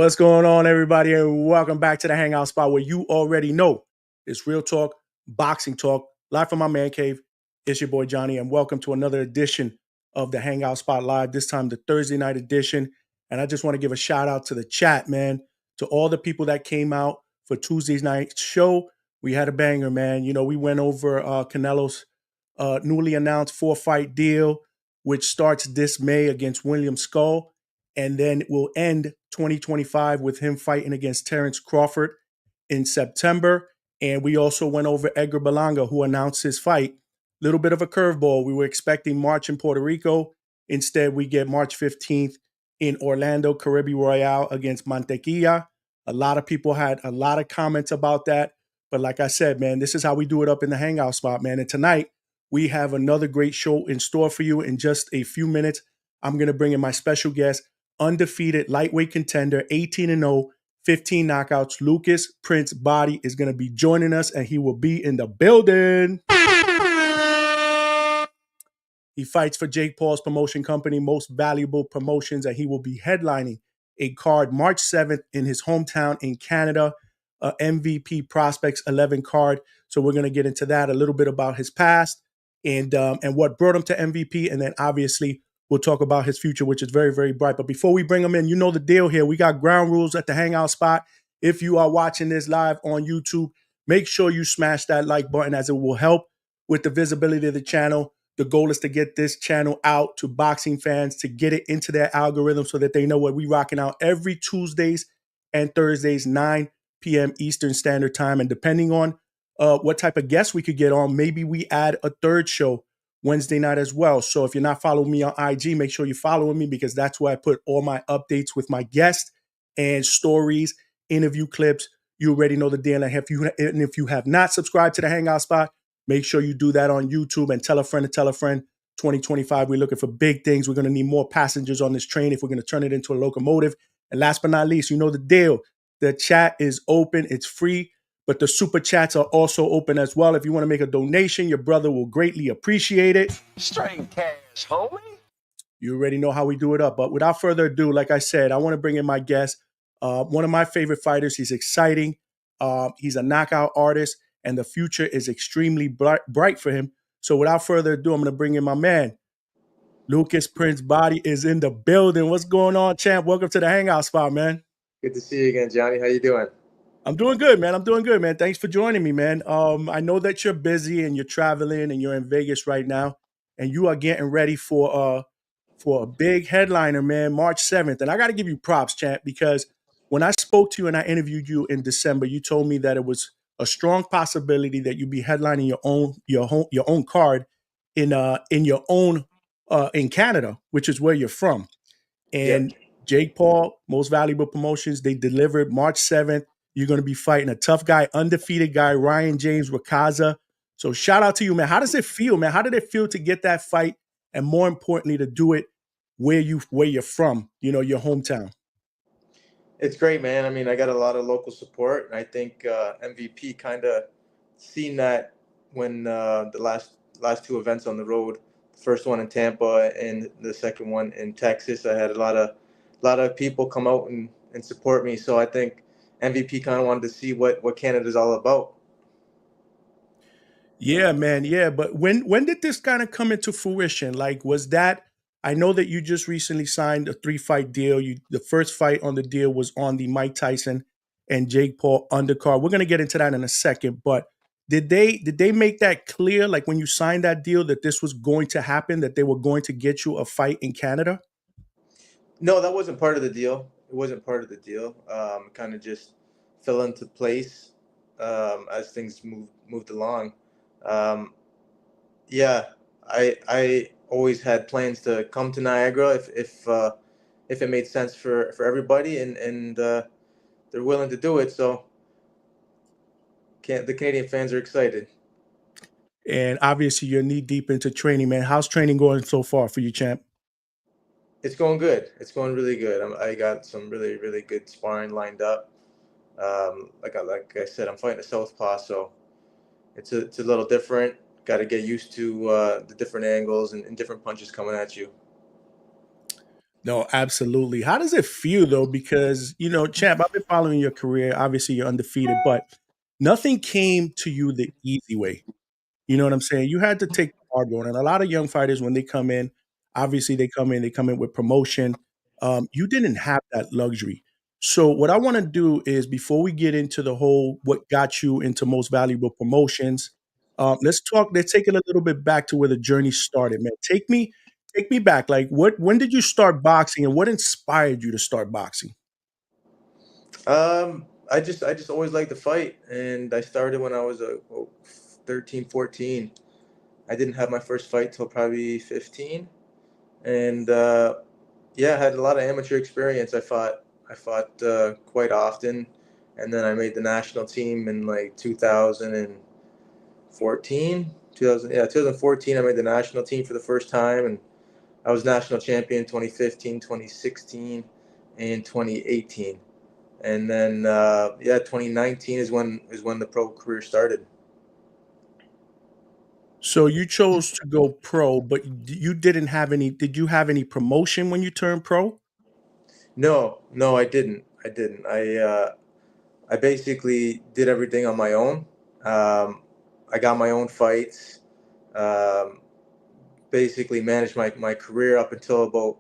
What's going on, everybody, and welcome back to the Hangout spot where you already know it's real talk, boxing talk, live from my man cave. It's your boy Johnny, and welcome to another edition of the Hangout Spot Live. This time, the Thursday night edition. And I just want to give a shout out to the chat, man, to all the people that came out for Tuesday's night show. We had a banger, man. You know, we went over Canelo's newly announced 4-fight deal, which starts this May against William Skull, and then will end 2025 with him fighting against Terrence Crawford in September. And we also went over Edgar Berlanga, who announced his fight. Little bit of a curveball. We were expecting March in Puerto Rico. Instead, we get March 15th in Orlando, Caribbean Royale against Mantequilla. A lot of people had a lot of comments about that. But like I said, man, this is how we do it up in the Hangout spot, man. And tonight, we have another great show in store for you. In just a few minutes, I'm going to bring in my special guest, undefeated lightweight contender, 18-0, 15 knockouts. Lucas Prince Bahdi is going to be joining us, and he will be in the building. He fights for Jake Paul's promotion company, Most Valuable Promotions, and he will be headlining a card March 7th in his hometown in Canada, MVP Prospects 11 card. So we're going to get into that, a little bit about his past and what brought him to MVP, and then obviously we'll talk about his future, which is very, very bright. But before we bring him in, you know the deal here. We got ground rules at the Hangout spot. If you are watching this live on YouTube, make sure you smash that like button, as it will help with the visibility of the channel. The goal is to get this channel out to boxing fans, to get it into their algorithm so that they know what we rocking out every Tuesdays and Thursdays, 9 p.m. Eastern Standard Time. And depending on what type of guests we could get on, maybe we add a third show Wednesday night as well. So if you're not following me on IG, make sure you're following me, because that's where I put all my updates with my guests and stories, interview clips. You already know the deal. And if you have not subscribed to the Hangout spot, make sure you do that on YouTube, and tell a friend to tell a friend. 2025, we're looking for big things. We're going to need more passengers on this train if we're going to turn it into a locomotive. And last but not least, you know the deal. The chat is open. It's free. But the super chats are also open as well. If you want to make a donation, your brother will greatly appreciate it. Straight cash, homie. You already know how we do it up. But without further ado, like I said, I want to bring in my guest, one of my favorite fighters. He's exciting. He's a knockout artist, and the future is extremely bright for him. So without further ado, I'm going to bring in my man. Lucas Prince Bahdi is in the building. What's going on, champ? Welcome to the Hangout spot, man. Good to see you again, Johnny. How you doing? I'm doing good, man. I'm doing good, man. Thanks for joining me, man. I know that you're busy and you're traveling and you're in Vegas right now, and you are getting ready for a big headliner, man, March 7th. And I got to give you props, champ, because when I spoke to you and I interviewed you in December, you told me that it was a strong possibility that you'd be headlining your own card in Canada, which is where you're from. And Jake Paul, Most Valuable Promotions, they delivered March 7th. You're going to be fighting a tough guy, undefeated guy, Ryan James Wakaza. So shout out to you, man. How does it feel, man? How did it feel to get that fight? And more importantly, to do it where you're from, you know, your hometown? It's great, man. I mean, I got a lot of local support, and I think MVP kind of seen that when the last two events on the road, the first one in Tampa and the second one in Texas, I had a lot of people come out and support me. So I think MVP kind of wanted to see what Canada's all about. Yeah, man. Yeah. But when did this kind of come into fruition? Like, was that, I know that you just recently signed a 3-fight deal. The first fight on the deal was on the Mike Tyson and Jake Paul undercard. We're going to get into that in a second. But did they make that clear, like when you signed that deal, that this was going to happen, that they were going to get you a fight in Canada? No, that wasn't part of the deal. It wasn't part of the deal. Kind of just fell into place as things moved along. Yeah, I always had plans to come to Niagara if it made sense for everybody, and they're willing to do it. So the Canadian fans are excited. And obviously you're knee deep into training, man. How's training going so far for you, champ? It's going good. It's going really good. I got some really, really good sparring lined up. Like I said, I'm fighting a southpaw, so it's a little different. Got to get used to the different angles and different punches coming at you. No, absolutely. How does it feel though? Because champ, I've been following your career. Obviously, you're undefeated, but nothing came to you the easy way. You know what I'm saying? You had to take the hard road, and a lot of young fighters when they come in, obviously they come in with promotion. You didn't have that luxury. So what I want to do is before we get into the whole what got you into most valuable promotions, let's talk. Let's take it a little bit back to where the journey started, man. Take me back. Like when did you start boxing, and what inspired you to start boxing? I just always liked to fight, and I started when I was 13, 14. I didn't have my first fight till probably 15, and yeah, I had a lot of amateur experience. I fought quite often, and then I made the national team in like 2014. 2014. I made the national team for the first time, and I was national champion 2015, 2016, and 2018. And then yeah, 2019 is when the pro career started. So you chose to go pro, but you didn't have any. Did you have any promotion when you turned pro? No, no, I didn't. I basically did everything on my own. I got my own fights. Um, Basically managed my career up until about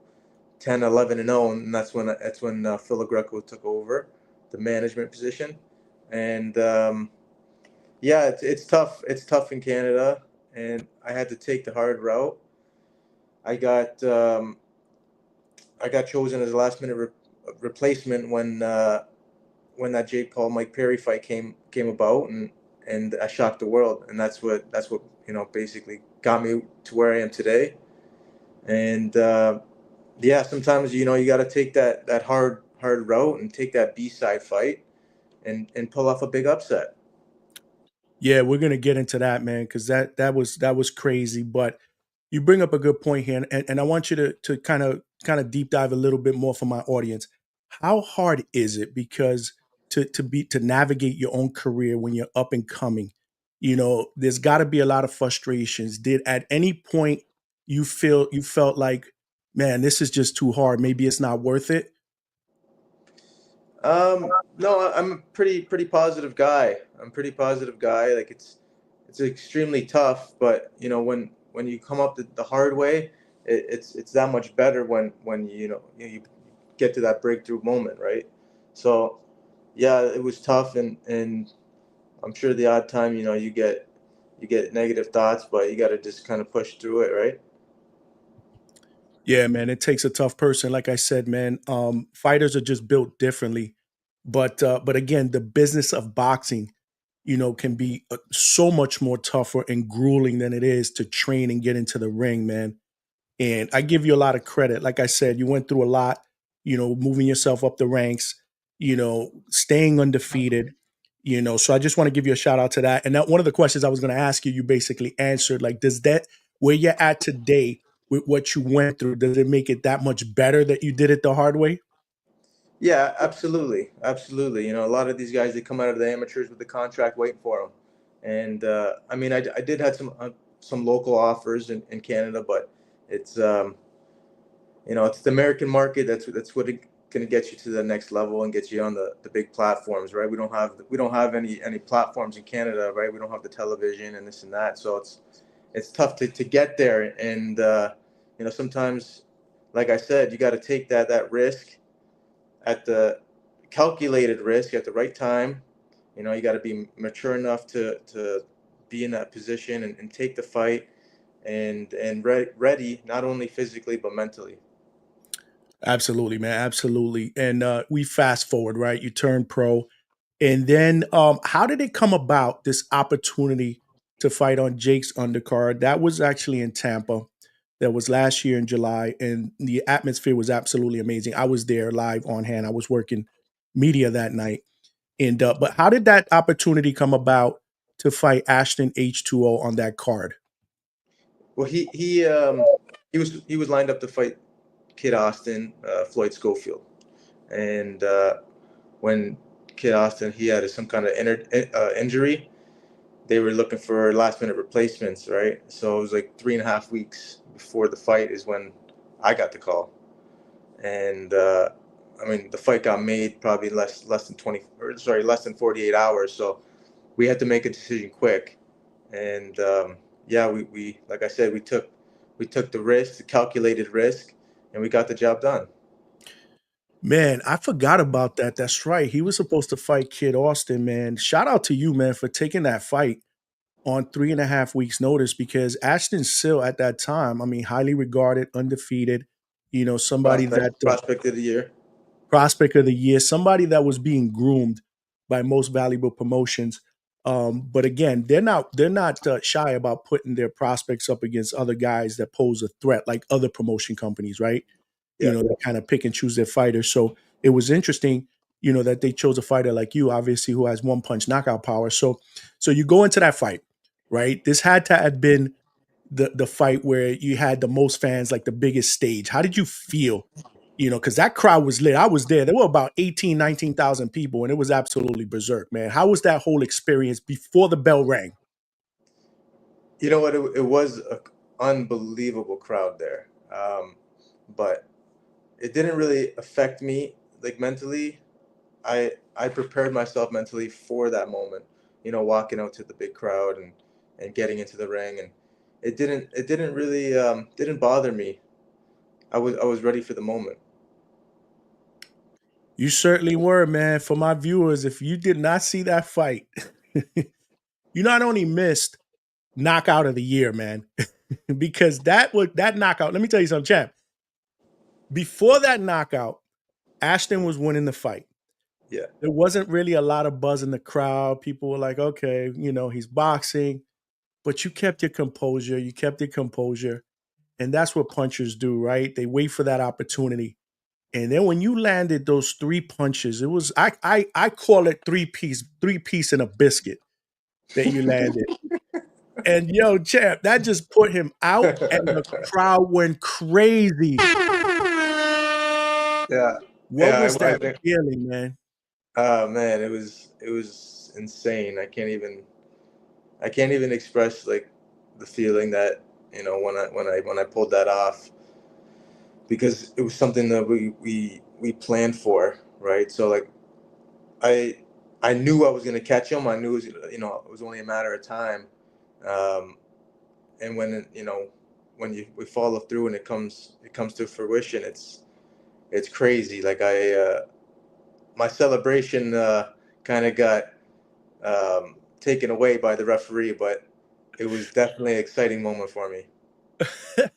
10, 11 and 0, and that's when Phil Greco took over the management position. And yeah, it's tough. It's tough in Canada, and I had to take the hard route. I got um, I got chosen as a last minute replacement when that Jake Paul Mike Perry fight came about, and I shocked the world, and that's what basically got me to where I am today. And yeah, sometimes you got to take that hard route and take that B-side fight and pull off a big upset. Yeah, we're gonna get into that, man, because that was crazy. But you bring up a good point here, and I want you to kind of deep dive a little bit more for my audience. How hard is it? Because to navigate your own career when you're up and coming, there's got to be a lot of frustrations. Did at any point you felt like, man, this is just too hard. Maybe it's not worth it. No, I'm a pretty positive guy. I'm a pretty positive guy. Like it's extremely tough, but when you come up the hard way, it's that much better when you get to that breakthrough moment, right? So yeah, it was tough, and I'm sure the odd time you get negative thoughts, but you got to just kind of push through it, right? Yeah, man, it takes a tough person. Like I said, man, fighters are just built differently. But again, the business of boxing, can be so much more tougher and grueling than it is to train and get into the ring, man. And I give you a lot of credit. Like I said, you went through a lot, moving yourself up the ranks, staying undefeated, So I just want to give you a shout out to that. And that one of the questions I was going to ask you, you basically answered. Like, does that where you're at today with what you went through, does it make it that much better that you did it the hard way? Yeah, absolutely, absolutely. A lot of these guys they come out of the amateurs with the contract waiting for them, and I mean, I did have some local offers in Canada, but it's it's the American market. That's what going to get you to the next level and get you on the big platforms, right? We don't have any platforms in Canada, right? We don't have the television and this and that, so it's tough to get there, and sometimes, like I said, you got to take that risk at the calculated risk at the right time. You got to be mature enough to be in that position and take the fight and ready not only physically but mentally. Absolutely, man. Absolutely. And we fast forward, right? You turn pro. And then how did it come about, this opportunity to fight on Jake's undercard? That was actually in Tampa. That was last year in July. And the atmosphere was absolutely amazing. I was there live on hand. I was working media that night. And but how did that opportunity come about to fight Ashton H20 on that card? Well, he was lined up to fight Kid Austin, Floyd Schofield, and when Kid Austin he had some kind of injury, they were looking for last minute replacements, right? So it was like 3.5 weeks before the fight is when I got the call. and I mean the fight got made probably less than 48 hours. So we had to make a decision quick, and yeah, we like I said, we took the risk, the calculated risk, and we got the job done. Man, I forgot about that. That's right. He was supposed to fight Kid Austin, man. Shout out to you, man, for taking that fight on 3.5 weeks' notice because Ashton Sill at that time, I mean, highly regarded, undefeated, somebody that Prospect of the year. prospect of the year, somebody that was being groomed by most valuable promotions. But again, they're not shy about putting their prospects up against other guys that pose a threat, like other promotion companies, right? Yeah. They kind of pick and choose their fighters. So it was interesting, that they chose a fighter like you, obviously, who has one punch knockout power. So you go into that fight, right? This had to have been the fight where you had the most fans, like the biggest stage. How did you feel? Because that crowd was lit. I was there. There were about 18, 19,000 people, and it was absolutely berserk, man. How was that whole experience before the bell rang? You know what? It was an unbelievable crowd there, but it didn't really affect me like mentally. I prepared myself mentally for that moment. Walking out to the big crowd and getting into the ring, and it didn't really didn't bother me. I was ready for the moment. You certainly were, man. For my viewers, if you did not see that fight, you not only missed knockout of the year, man, because that knockout. Let me tell you something, champ. Before that knockout, Ashton was winning the fight. Yeah. There wasn't really a lot of buzz in the crowd. People were like, okay, he's boxing, but you kept your composure. You kept your composure. And that's what punchers do, right? They wait for that opportunity. And then when you landed those three punches, it was I call it three piece in a biscuit that you landed. And yo, champ, that just put him out, and the crowd went crazy. Yeah. What Yeah. was I that think. feeling, man? Oh man, it was insane. I can't even express like the feeling that when I pulled that off, because it was something that we planned for, right? So like I I knew I was gonna catch him. I knew it was only a matter of time. Um, and when we follow through and it comes to fruition, it's crazy. Like my celebration kind of got taken away by the referee, but it was definitely an exciting moment for me.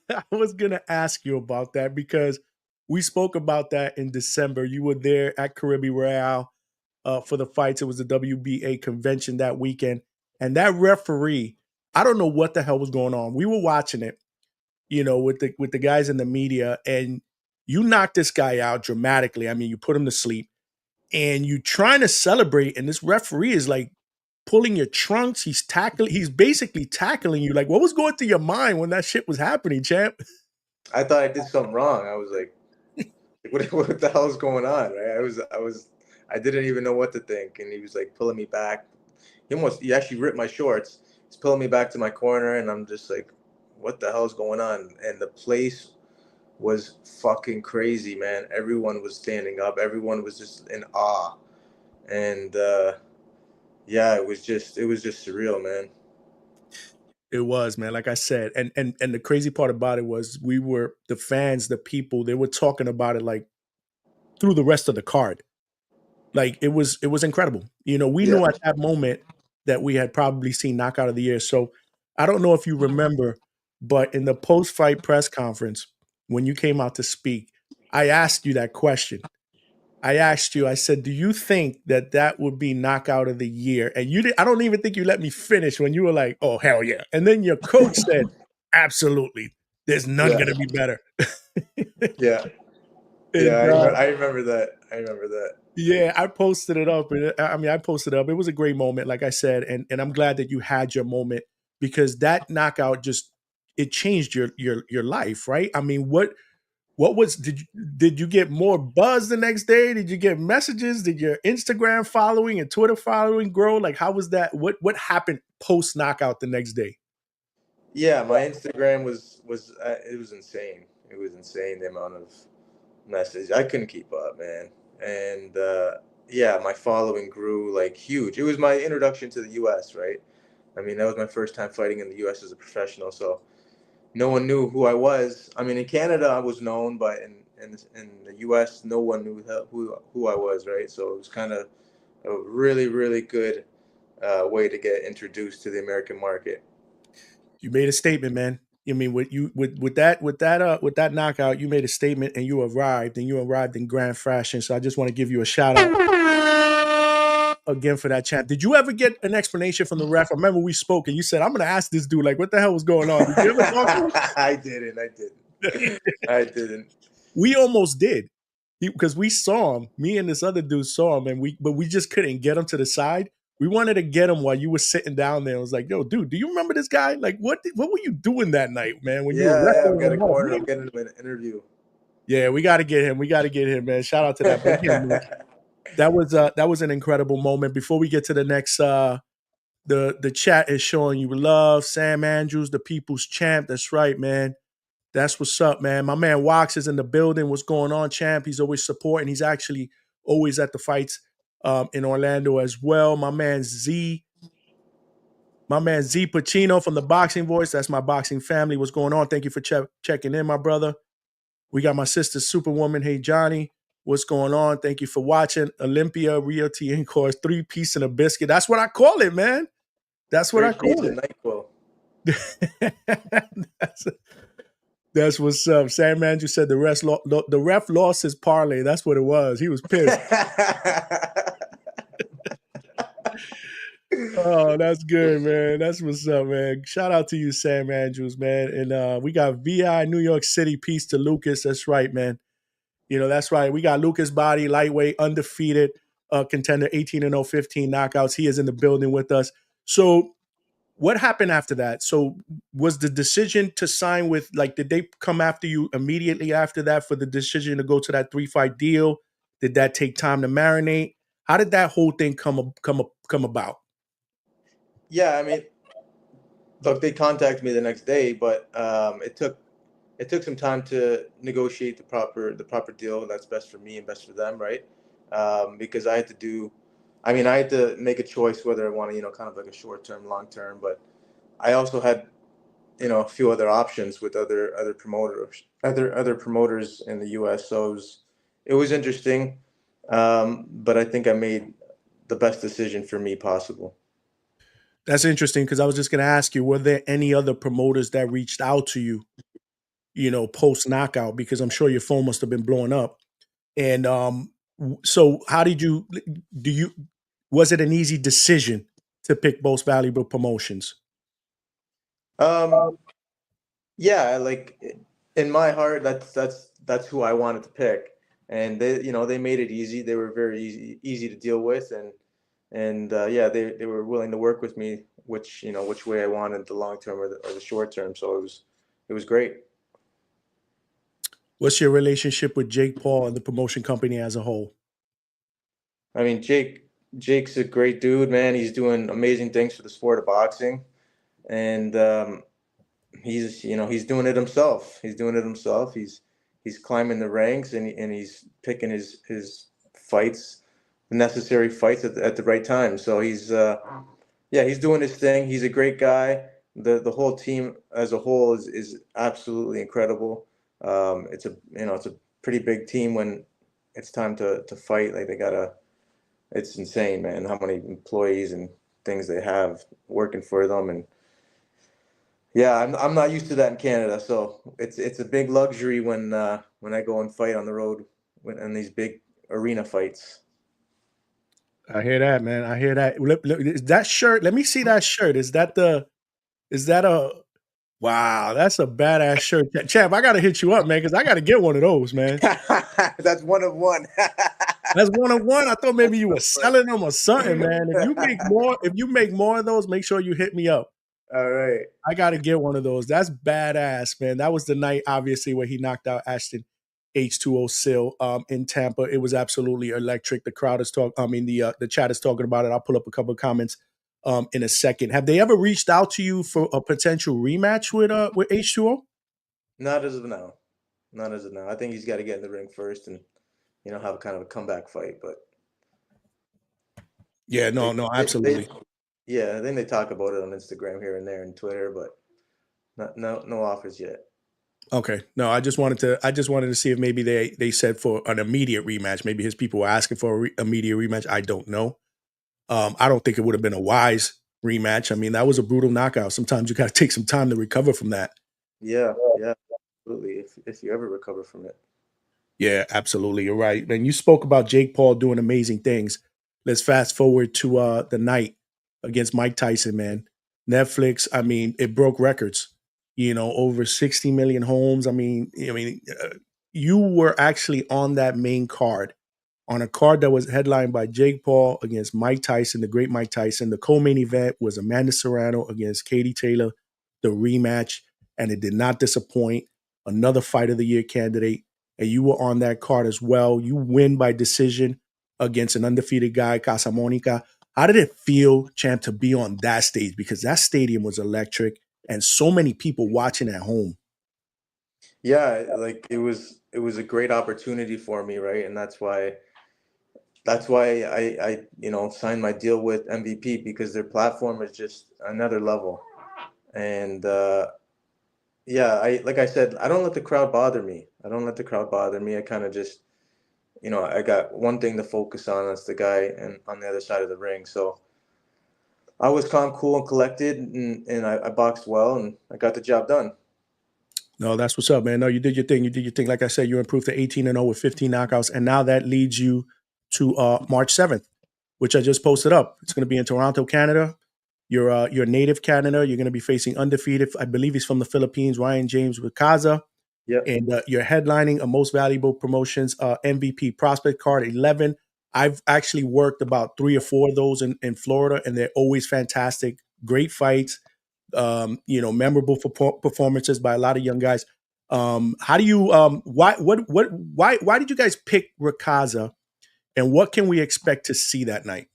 I was gonna ask you about that because we spoke about that in December. You were there at Caribbean Royale for the fights. It was the WBA convention that weekend, and that referee, I don't know what the hell was going on. We were watching it, with the guys in the media, and you knocked this guy out dramatically. I mean, you put him to sleep, and you trying to celebrate, and this referee is like pulling your trunks. He's basically tackling you. Like, what was going through your mind when that shit was happening, champ? I thought I did something wrong. I was like, what the hell is going on? Right? I didn't even know what to think, and he was like pulling me back. He actually ripped my shorts. He's pulling me back to my corner, and I'm just like, what the hell is going on? And the place was fucking crazy, man. Everyone was standing up. Everyone was just in awe, and yeah, it was just surreal, man. It was, man. Like I said, and the crazy part about it was we were the fans, the people. They were talking about it like through the rest of the card. Like it was incredible. We Yeah. knew at that moment that we had probably seen knockout of the year. So I don't know if you remember, but in the post fight press conference when you came out to speak, I asked you that question. I asked you, I said, do you think that that would be knockout of the year? And you did, I don't even think you let me finish when you were like, oh, hell yeah. And then your coach said, absolutely. There's none Yeah. going to be better. Yeah. Yeah. and I remember that. I remember that. yeah, I posted it up. I mean, I posted it up. It was a great moment, like I said. And I'm glad that you had your moment because that knockout just, it changed your life, right? I mean, what was did you get more buzz the next day? Did you get messages? Did your Instagram following and Twitter following grow? Like how was that? What happened post knockout the next day? Yeah, my Instagram was it was insane. It was insane the amount of message. I couldn't keep up, man. And yeah, my following grew like huge. It was my introduction to the U.S., right? I mean, that was my first time fighting in the U.S. as a professional, so no one knew who I was. I mean, in Canada, I was known, but in the U.S., no one knew who I was, right? So it was kind of a really, really good way to get introduced to the American market. You made a statement, man. I mean, with that knockout, you made a statement and you arrived in grand fashion. So I just want to give you a shout out again for that champ. Did you ever get an explanation from the ref? I remember we spoke and you said, "I'm going to ask this dude like, what the hell was going on?" Did you ever talk to him? I didn't. I didn't. We almost did, because we saw him. Me and this other dude saw him, and we just couldn't get him to the side. We wanted to get him while you were sitting down there. I was like, "Yo, dude, do you remember this guy? Like, what were you doing that night, man? When you were Yeah, I've wrestling got a him up?" corner. I'm getting him an interview. Yeah, we got to get him. We got to get him, man. Shout out to that. But again, man, that was an incredible moment. Before we get to the next, the chat is showing you love. Sam Andrews, the people's champ. That's right, man. That's what's up, man. My man Wax is in the building. What's going on, champ? He's always supporting. He's actually always at the fights in Orlando as well. My man Z Pacino from the Boxing Voice. That's my boxing family. What's going on? Thank you for checking in, my brother. We got my sister Superwoman. Hey, Johnny. What's going on? Thank you for watching. Olympia Realty in course, 3-piece and a biscuit. That's what I call it, man. That's what I call it. That's what's up. Sam Andrew said the ref lost his parlay. That's what it was. He was pissed. Oh, that's good, man. That's what's up, man. Shout out to you, Sam Andrews, man. And we got VI New York City. Peace to Lucas. That's right, man. You know, that's right. We got Lucas Bahdi, lightweight, undefeated contender, 18-0, 15 knockouts. He is in the building with us. So what happened after that? So was the decision to sign with, like, did they come after you immediately after that for the decision to go to that 3-fight deal? Did that take time to marinate? How did that whole thing come about? Yeah, I mean, look, they contacted me the next day, but it took some time to negotiate the proper deal that's best for me and best for them, right? Because I had to make a choice whether I want to, kind of like a short term, long term, but I also had, a few other options with other promoters in the U.S. So it was interesting, but I think I made the best decision for me possible. That's interesting, because I was just going to ask you, were there any other promoters that reached out to you, post knockout? Because I'm sure your phone must have been blowing up. And so how did was it an easy decision to pick Most Valuable Promotions? Yeah, like in my heart, that's who I wanted to pick, and they made it easy. They were very easy to deal with, and yeah, they were willing to work with me, which way I wanted, the long term or the short term. So it was great. What's your relationship with Jake Paul and the promotion company as a whole? I mean, Jake's a great dude, man. He's doing amazing things for the sport of boxing, and he's doing it himself. He's climbing the ranks, and he's picking his fights, the necessary fights at the right time. So he's doing his thing. He's a great guy. The whole team as a whole is absolutely incredible. It's a pretty big team when it's time to fight. Like it's insane, man, how many employees and things they have working for them. And yeah, I'm not used to that in Canada, so it's a big luxury when I go and fight on the road in these big arena fights. I hear that, man. I hear that. Is that shirt? Let me see that shirt. Is that a wow? That's a badass shirt, champ. I gotta hit you up, man, because I gotta get one of those, man. That's one of one. That's one of one. I thought maybe you were selling them or something, man. If you make more of those, make sure you hit me up. All right. I got to get one of those. That's badass, man. That was the night, obviously, where he knocked out Ashton H20 Sill in Tampa. It was absolutely electric. The crowd is talking. I mean, the chat is talking about it. I'll pull up a couple of comments in a second. Have they ever reached out to you for a potential rematch with H20? Not as of now. Not as of now. I think he's got to get in the ring first and have kind of a comeback fight. But Yeah, they, no, they absolutely. yeah, I think they talk about it on Instagram here and there and Twitter, but no offers yet. Okay. No, I just wanted to see if maybe they said for an immediate rematch. Maybe his people were asking for a immediate rematch. I don't know. I don't think it would have been a wise rematch. I mean, that was a brutal knockout. Sometimes you got to take some time to recover from that. Yeah, yeah, absolutely. If you ever recover from it. Yeah, absolutely. You're right. And you spoke about Jake Paul doing amazing things. Let's fast forward to the night against Mike Tyson, man. Netflix, I mean, it broke records. Over 60 million homes. You were actually on that main card, on a card that was headlined by Jake Paul against Mike Tyson, the great Mike Tyson. The co-main event was Amanda Serrano against Katie Taylor, the rematch, and it did not disappoint. Another Fight of the Year candidate, and you were on that card as well. You win by decision against an undefeated guy, Casamonica. How did it feel, champ, to be on that stage? Because that stadium was electric and so many people watching at home. Yeah, like it was a great opportunity for me, right? And that's why I signed my deal with MVP because their platform is just another level. And yeah, I like I said, I don't let the crowd bother me. I don't let the crowd bother me. I kind of just I got one thing to focus on. That's the guy and on the other side of the ring. So I was calm, cool, and collected, and I boxed well, and I got the job done. No, that's what's up, man. No, you did your thing. You did your thing. Like I said, you improved to 18-0 with 15 knockouts. And now that leads you to March 7th, which I just posted up. It's going to be in Toronto, Canada. You're native Canada. You're going to be facing undefeated. I believe he's from the Philippines, Ryan James Wikaza. Yep. And you're headlining a Most Valuable Promotions MVP prospect card 11. I've actually worked about 3 or 4 of those in Florida, and they're always fantastic. Great fights, memorable performances by a lot of young guys. How do you why did you guys pick Rakaza, and what can we expect to see that night?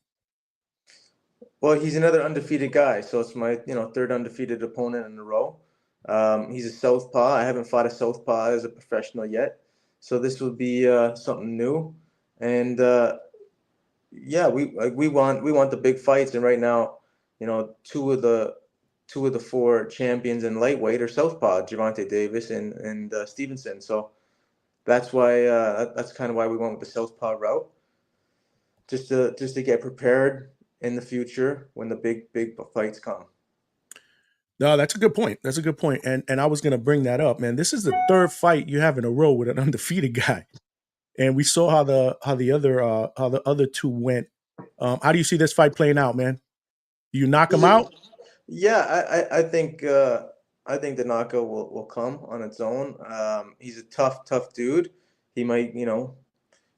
Well, he's another undefeated guy, so it's my third undefeated opponent in a row. He's a southpaw. I haven't fought a southpaw as a professional yet, so this will be something new. And yeah, we want the big fights, and right now, two of the 4 champions in lightweight are southpaw, Javante Davis and Stevenson. So that's why that's kind of why we went with the southpaw route, just to get prepared in the future when the big fights come. No, that's a good point. That's a good point. And I was gonna bring that up, man. This is the third fight you have in a row with an undefeated guy. And we saw how the other two went. How do you see this fight playing out, man? Do you knock him out? Yeah, I think the knockout will come on its own. He's a tough dude. He might you know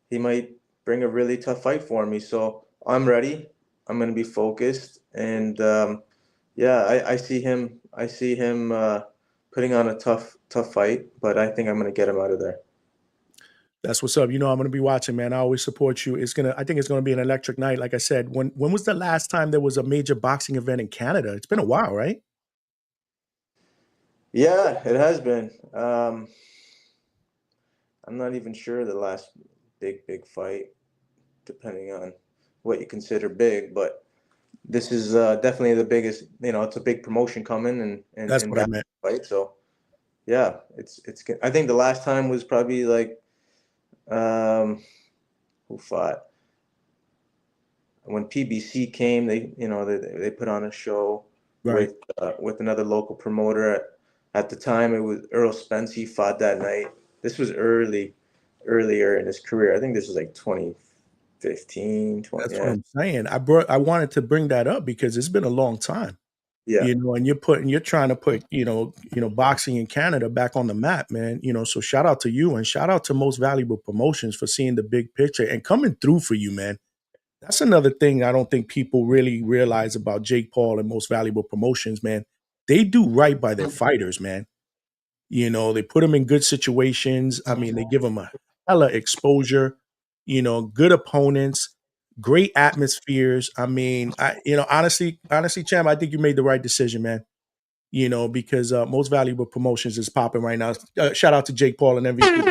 he might bring a really tough fight for me. So I'm ready. I'm gonna be focused, and yeah, I see him putting on a tough fight, but I think I'm gonna get him out of there. That's what's up. I'm gonna be watching, man. I always support you. I think it's gonna be an electric night. Like I said, when was the last time there was a major boxing event in Canada? It's been a while, right? Yeah, it has been. I'm not even sure the last big fight, depending on what you consider big, but this is definitely the biggest. It's a big promotion coming That's and what I back meant. fight. So yeah, it's good. I think the last time was probably like um, who fought when PBC came. They put on a show Right. with another local promoter. At the time, it was Earl Spence. He fought that night. This was earlier in his career. I think this was like 2015, 20. That's what Yeah, I'm saying. I wanted to bring that up because it's been a long time. yeah. And you're trying to put, boxing in Canada back on the map, man. So shout out to you and shout out to Most Valuable Promotions for seeing the big picture and coming through for you, man. That's another thing I don't think people really realize about Jake Paul and Most Valuable Promotions, man. They do right by their fighters, man. They put them in good situations. I mean, they give them a hella exposure, good opponents, great atmospheres. I mean, honestly, champ, I think you made the right decision, man. because Most Valuable Promotions is popping right now. Shout out to Jake Paul and MVP.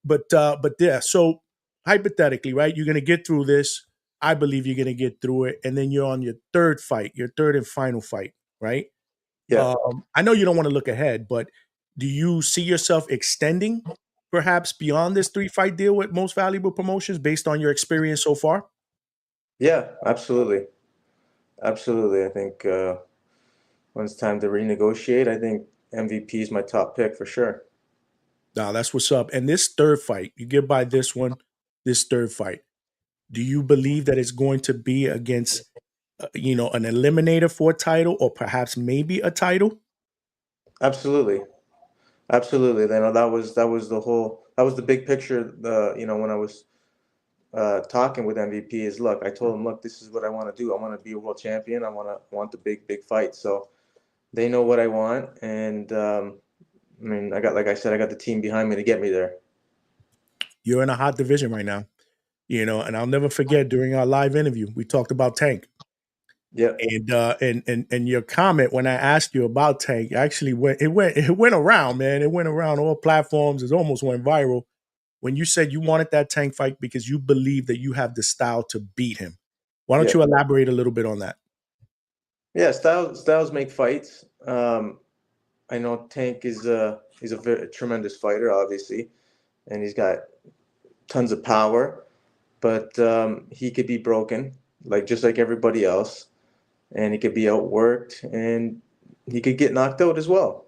But yeah, so hypothetically, right, you're gonna get through this. I believe you're gonna get through it, and then you're on your third fight, your third and final fight, right? Yeah. I know you don't want to look ahead, but do you see yourself extending perhaps beyond this 3-fight deal with Most Valuable Promotions based on your experience so far? Yeah, absolutely. Absolutely. I think when it's time to renegotiate, I think MVP is my top pick for sure. Now that's what's up. And this third fight, you get by this one, this third fight. Do you believe that it's going to be against, an eliminator for a title, or perhaps maybe a title? Absolutely. Absolutely. Then that was the big picture. When I was talking with MVP, is look, I told him, look, this is what I want to do. I want to be a world champion. I want the big fight. So they know what I want, and I mean, like I said, I got the team behind me to get me there. You're in a hot division right now, and I'll never forget during our live interview, we talked about Tank. Yep. And your comment when I asked you about Tank actually went around, man. It went around all platforms. It almost went viral when you said you wanted that Tank fight because you believe that you have the style to beat him. Why don't Yeah. you elaborate a little bit on that? Yeah. Styles make fights. I know Tank he's a very tremendous fighter, obviously, and he's got tons of power, but he could be broken, like just like everybody else, and he could be outworked, and he could get knocked out as well.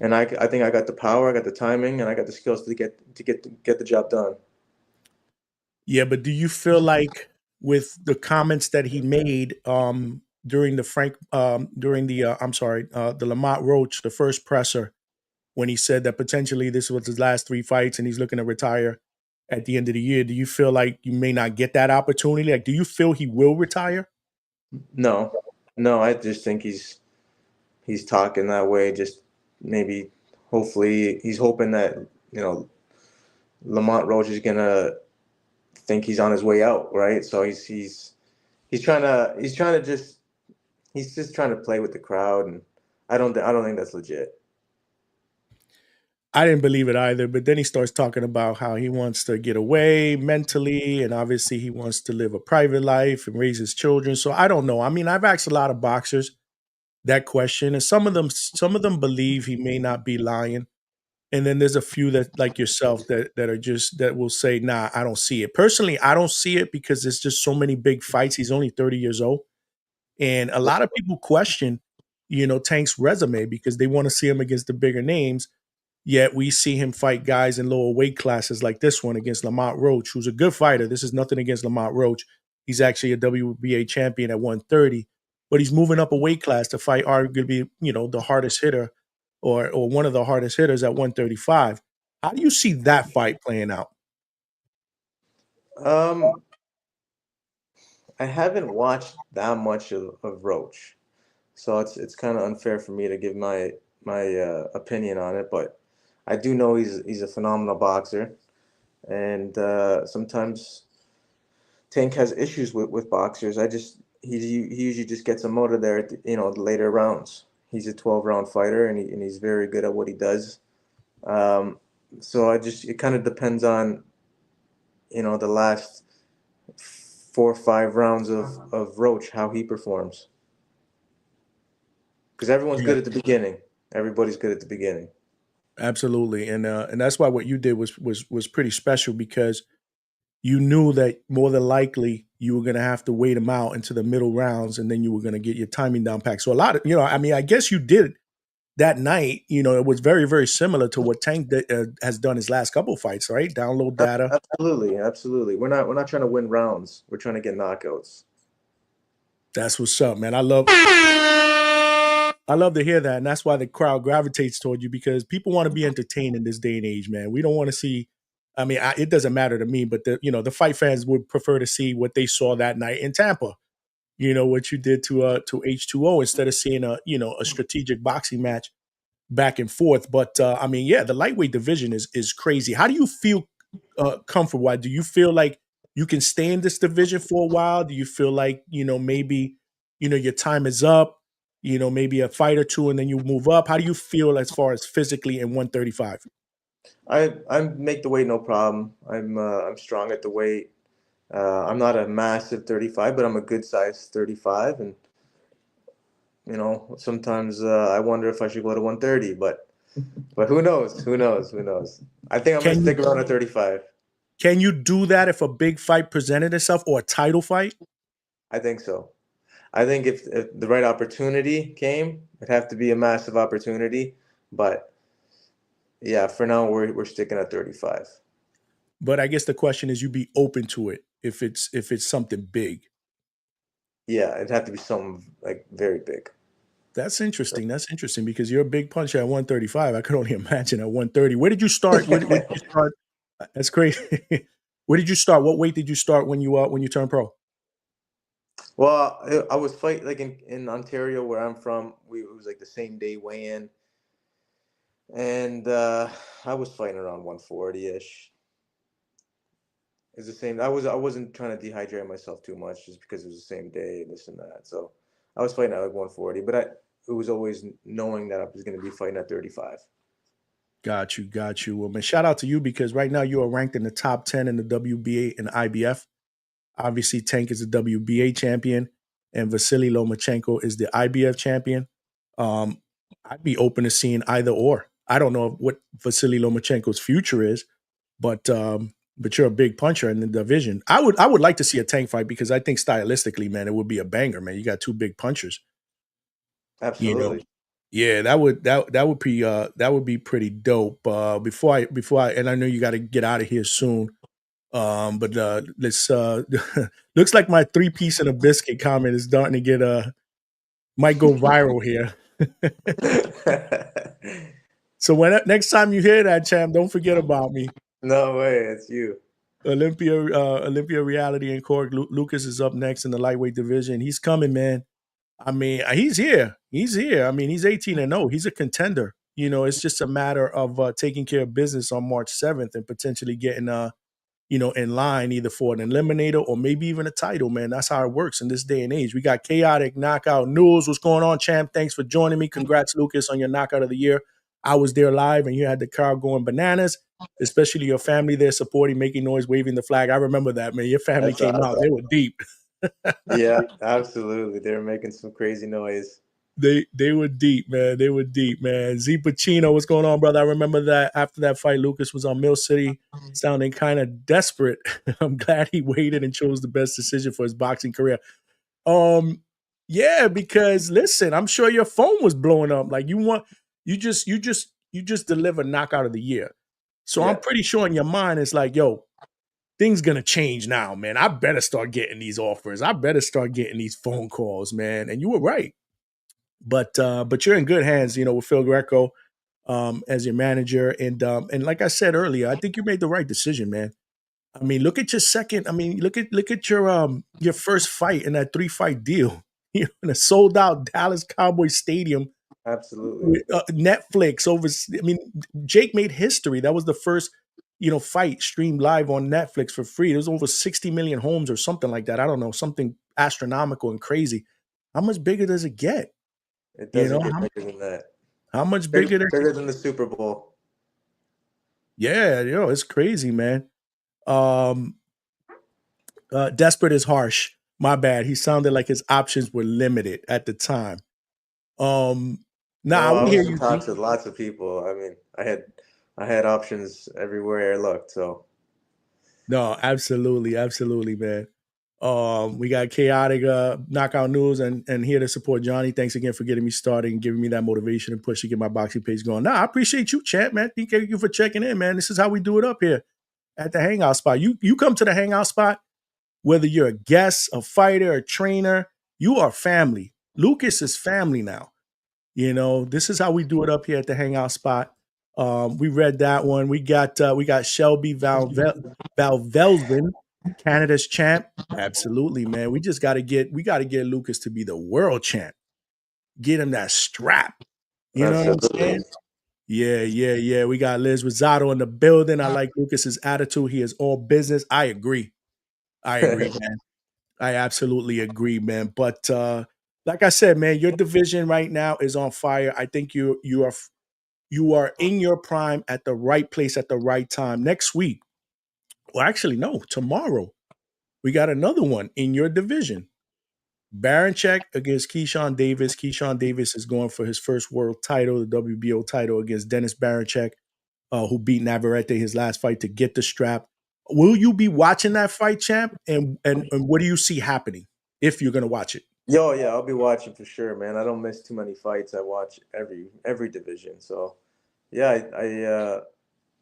And I think I got the power, I got the timing, and I got the skills to get the job done. Yeah, but do you feel like with the comments that he made during the Lamont Roach, the first presser, when he said that potentially this was his last 3 fights and he's looking to retire at the end of the year, do you feel like you may not get that opportunity? Like, do you feel he will retire? No, no, I just think he's talking that way. Just maybe, hopefully, he's hoping that Lamont Roach is gonna think he's on his way out, right? So he's just trying to play with the crowd, and I don't think that's legit. I didn't believe it either, but then he starts talking about how he wants to get away mentally, and obviously he wants to live a private life and raise his children. So I don't know. I mean, I've asked a lot of boxers that question, and some of them believe he may not be lying, and then there's a few that, like yourself, that are just that will say, "Nah, I don't see it." Personally, I don't see it because there's just so many big fights. He's only 30 years old, and a lot of people question, Tank's resume because they want to see him against the bigger names. Yet we see him fight guys in lower weight classes like this one against Lamont Roach, who's a good fighter. This is nothing against Lamont Roach. He's actually a WBA champion at 130, but he's moving up a weight class to fight arguably, the hardest hitter or one of the hardest hitters at 135. How do you see that fight playing out? Um, I haven't watched that much of Roach, so it's kind of unfair for me to give my opinion on it. But I do know he's a phenomenal boxer, and sometimes Tank has issues with boxers. He usually just gets them out of there at the later rounds. He's a 12-round fighter, and he's very good at what he does. Um, so it kind of depends on the last 4 or 5 rounds of Roach, how he performs, because everyone's Yeah, good at the beginning. Everybody's good at the beginning. absolutely, and that's why what you did was pretty special because you knew that more than likely you were going to have to wait him out into the middle rounds, and then you were going to get your timing down packed. So a lot of, I mean, I guess you did that night. It was very, very similar to what Tank has done his last couple fights, right? Download data. Absolutely, absolutely. We're not trying to win rounds. We're trying to get knockouts. That's what's up, man. I love to hear that, and that's why the crowd gravitates toward you because people want to be entertained in this day and age, man. We don't want to see. I mean, it doesn't matter to me, but the fight fans would prefer to see what they saw that night in Tampa. What you did to H20 instead of seeing a strategic boxing match back and forth. But I mean, yeah, the lightweight division is crazy. How do you feel comfortable? Do you feel like you can stay in this division for a while? Do you feel like maybe your time is up, maybe a fight or two, and then you move up? How do you feel as far as physically in 135? I make the weight no problem. I'm strong at the weight. I'm not a massive 35, but I'm a good size 35, and sometimes I wonder if I should go to 130, but who knows? Who knows? Who knows? I think I'm gonna Can you stick around at 35. can you do that if a big fight presented itself or a title fight? I think so. I think if the right opportunity came, it'd have to be a massive opportunity. But yeah, for now we're sticking at 35. But I guess the question is, you be open to it if it's something big. Yeah, it'd have to be something like very big. That's interesting. That's interesting because you're a big puncher at 135. I could only imagine at 130. Where did you start? Where did you start? That's crazy. Where did you start? What weight did you start when you turned pro? Well, I was fight like in Ontario where I'm from. It was like the same day weigh-in, and I was fighting around 140 ish. It's the same. I wasn't trying to dehydrate myself too much just because it was the same day and this and that. So I was fighting at like 140, but it was always knowing that I was going to be fighting at 35. Got you, got you. Well, man, shout out to you because right now you are ranked in the top 10 in the WBA and IBF. Obviously, Tank is the WBA champion, and Vasily Lomachenko is the IBF champion. Um, I'd be open to seeing either or. I don't know what Vasily Lomachenko's future is, but you're a big puncher in the division. I would like to see a Tank fight because I think stylistically, man, it would be a banger, man. You got two big punchers, you know. Absolutely. Yeah, that would be pretty dope. Before I and I know you got to get out of here soon. But let's looks like my three-piece and a biscuit comment is starting to get might go viral here. So next time you hear that, champ, don't forget about me. No way, it's you. Olympia Reality in Cork. Lucas is up next in the lightweight division. He's coming, man. I mean, he's here. He's here. I mean, he's 18-0. He's a contender. It's just a matter of taking care of business on March 7th and potentially getting in line either for an eliminator or maybe even a title, man. That's how it works in this day and age. We got chaotic knockout news. What's going on, champ? Thanks for joining me. Congrats, Lucas, on your knockout of the year. I was there live and you had the crowd going bananas, especially your family there supporting, making noise, waving the flag. I remember that, man. Your family That's came out. They awesome. were deep. Yeah, absolutely. They were making some crazy noise. They were deep, man. They were deep, man. Z Pacino, what's going on, brother? I remember that after that fight, Lucas was on Mill City, sounding kind of desperate. I'm glad he waited and chose the best decision for his boxing career. Yeah, because listen, I'm sure your phone was blowing up. Like you just delivered knockout of the year. So I'm Yeah, pretty sure in your mind it's like, yo, things gonna change now, man. I better start getting these offers. I better start getting these phone calls, man. And you were right. But you're in good hands, with Phil Greco as your manager, and like I said earlier, I think you made the right decision, man. I mean, look at your second. I mean, look at your first fight in that 3-fight deal. In a sold out Dallas Cowboys stadium absolutely. with Netflix over. I mean, Jake made history. That was the first fight streamed live on Netflix for free. There was over 60 million homes or something like that. I don't know, something astronomical and crazy. How much bigger does it get? It You know doesn't get how bigger than that. how much Bigger, bigger? bigger than the Super Bowl. Yeah, it's crazy, man. Um, Desperate is harsh. My bad. He sounded like his options were limited at the time. Um, Oh, nah, I we hear was in you, Z. talks with lots of people. I mean, I had options everywhere I looked. So No, absolutely, absolutely, man. We got chaotic knockout news and here to support Johnny. Thanks again for getting me started and giving me that motivation and push to get my boxing page going. Nah, I appreciate you, champ, man. Thank you for checking in, man. This is how we do it up here at the Hangout Spot. You come to the Hangout Spot. Whether you're a guest, a fighter, a trainer, you are family. Lucas is family now. This is how we do it up here at the Hangout Spot. We read that one. We got Shelby Valvelvin, Canada's champ. Absolutely, man. We got to get Lucas to be the world champ. Get him that strap. You know what I'm absolutely. saying? Yeah, yeah, yeah. We got Liz Rosado in the building. I like Lucas's attitude. He is all business. I agree. I agree, man. I absolutely agree, man. But Like I said, man, your division right now is on fire. I think you are in your prime at the right place at the right time. Next week, well, actually, no, tomorrow we got another one in your division. Baranchek against Keyshawn Davis. Keyshawn Davis is going for his first world title, the WBO title, against Dennis Baranchek, who beat Navarrete his last fight to get the strap. Will you be watching that fight, champ? And what do you see happening if you're going to watch it? Yo, yeah, I'll be watching for sure, man. I don't miss too many fights. I watch every division. So yeah,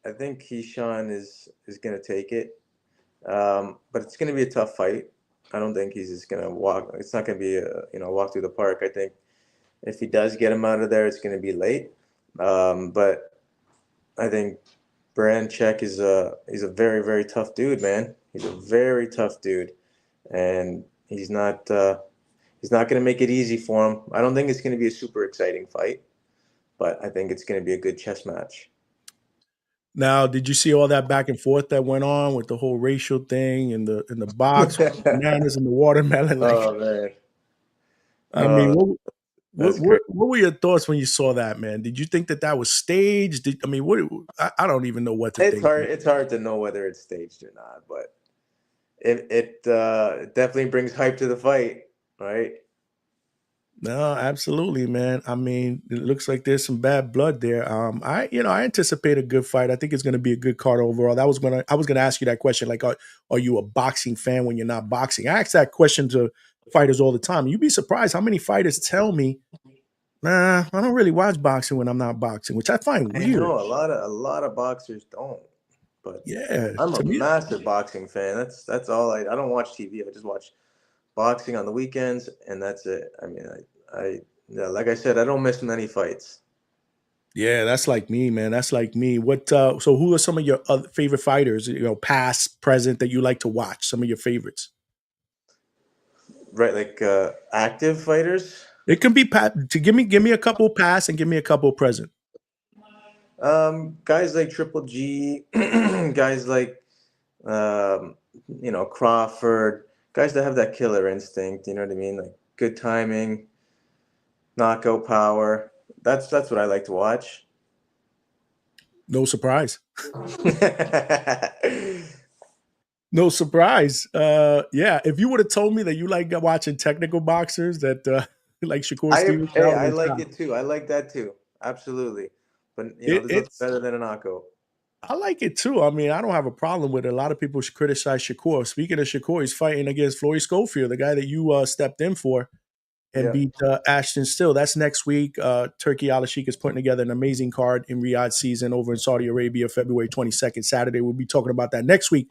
I think Keyshawn is gonna take it. But it's gonna be a tough fight. I don't think he's just gonna walk. It's not gonna be a walk through the park. I think if he does get him out of there, it's gonna be late. But I think Baranchek he's a very very tough dude, man. He's a very tough dude, and he's not going to make it easy for him. I don't think it's going to be a super exciting fight, but I think it's going to be a good chess match. Now, did you see all that back and forth that went on with the whole racial thing and the box, bananas and the watermelon? Like, Oh man, I mean, that's great. what were your thoughts when you saw that, man? Did you think that was staged? I mean, I don't even know what to It's think. hard. It's hard to know whether it's staged or not, but it definitely brings hype to the fight, right? No, absolutely, man. I mean, it looks like there's some bad blood there. I anticipate a good fight. I think it's going to be a good card overall. I was gonna ask you that question. Like, are you a boxing fan when you're not boxing? I ask that question to fighters all the time. You'd be surprised how many fighters tell me, "Nah, I don't really watch boxing when I'm not boxing," which I find I weird. know a lot of boxers don't, but Yeah, I'm a to me, massive boxing fan. That's all I don't watch TV. I just watch boxing on the weekends, and that's it. I mean, I yeah, like I said, I don't miss many fights. yeah, that's like me, man. That's like me. So who are some of your other favorite fighters? Past, present that you like to watch. Some of your favorites. Right, like active fighters. It can be to give me a couple past and give me a couple present. Guys like Triple G, guys like um, Crawford, guys that have that killer instinct. You know what I mean? Like good timing, knockout power. That's what I like to watch. No surprise. No surprise. Yeah, if you would have told me that you like watching technical boxers that like Shakur Stevens, I like it too. I like that too. Absolutely. But there's nothing it's better than a knockout. I like it too. I mean, I don't have a problem with it. A lot of people should criticize Shakur. Speaking of Shakur, he's fighting against Floyd Schofield, the guy that you stepped in for and Yeah. beat Ashton Still. That's next week. Turkey Al-Sheikh is putting together an amazing card in Riyadh season over in Saudi Arabia, February 22nd, Saturday. We'll be talking about that next week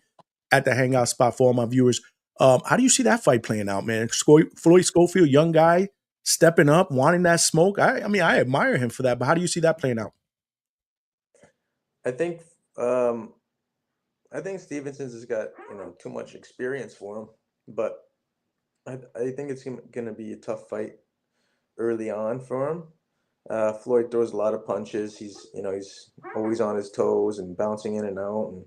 at the Hangout spot for all my viewers. How do you see that fight playing out, man? Floyd Schofield, young guy, stepping up, wanting that smoke. I mean, I admire him for that, but how do you see that playing out? I think um, I think Stevenson's has got too much experience for him, but I think it's going to be a tough fight early on for him. Floyd throws a lot of punches. He's always on his toes and bouncing in and out. And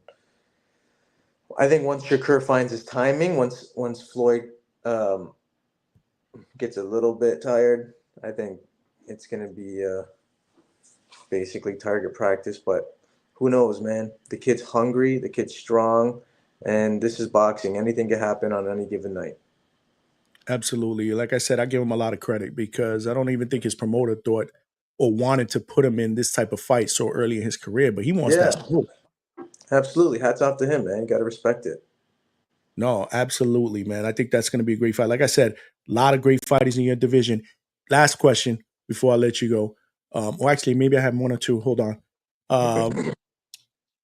I think once Shakur finds his timing, once Floyd um, gets a little bit tired, I think it's going to be basically target practice. But who knows, man? The kid's hungry. The kid's strong. And this is boxing. Anything can happen on any given night. Absolutely. Like I said, I give him a lot of credit because I don't even think his promoter thought or wanted to put him in this type of fight so early in his career, but he wants that Yeah, smoke. absolutely. Hats off to him, man. You got to respect it. No, absolutely, man. I think that's going to be a great fight. Like I said, a lot of great fighters in your division. Last question before I let you go. Or actually, maybe I have one or two. Hold on.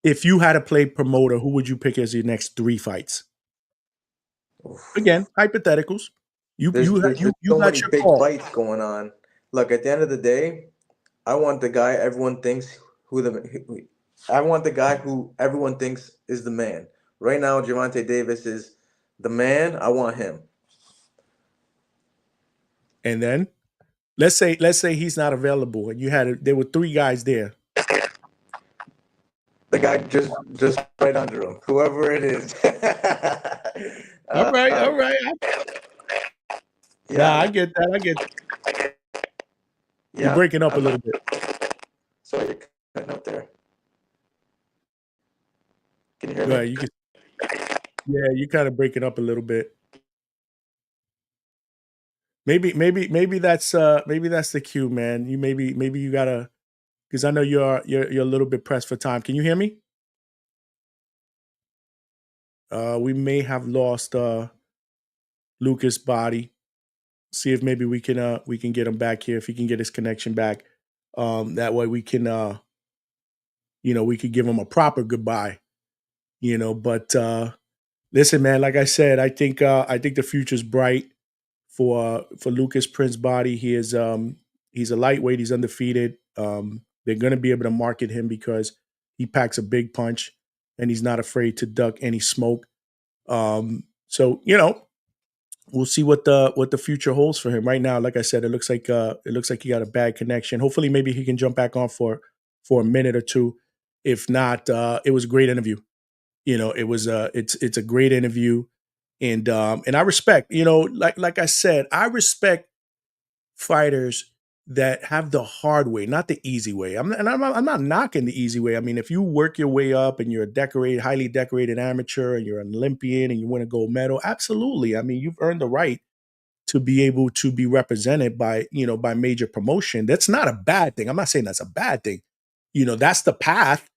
If you had to play promoter, who would you pick as your next 3 fights? Again, hypotheticals. You There's you there's, you there's you so got many your big call. fights going on. Look, at the end of the day, I want the guy everyone thinks I want the guy who everyone thinks is the man. Right now, Gervonta Davis is the man. I want him. And then let's say he's not available, and there were 3 guys there. The guy just right under him, whoever it is. All right, all right. Nah, I Yeah, get that. I get you're yeah. breaking up a little bit. Sorry, you're cutting out there. Can you hear Go me? ahead. You can. Yeah, you kind of breaking up a little bit. Maybe that's the cue, man. You maybe you gotta because I know you're a little bit pressed for time. Can you hear me? We may have lost Lucas Body. See if maybe we can get him back here if he can get his connection back. That way we can we could give him a proper goodbye. But listen, man, like I said, I think the future's bright for Lucas Prince Body. He's a lightweight. He's undefeated. They're going to be able to market him because he packs a big punch and he's not afraid to duck any smoke. So we'll see what the future holds for him. Right now, like I said, it looks like he got a bad connection. Hopefully, maybe he can jump back on for a minute or two. If not, it was a great interview. It was it's a great interview, and I respect. Like I said, I respect fighters that have the hard way, not the easy way. I'm not knocking the easy way. I mean, if you work your way up and you're a decorated, highly decorated amateur and you're an Olympian and you win a gold medal, absolutely. I mean, you've earned the right to be able to be represented by, by major promotion. That's not a bad thing. I'm not saying that's a bad thing. That's the path,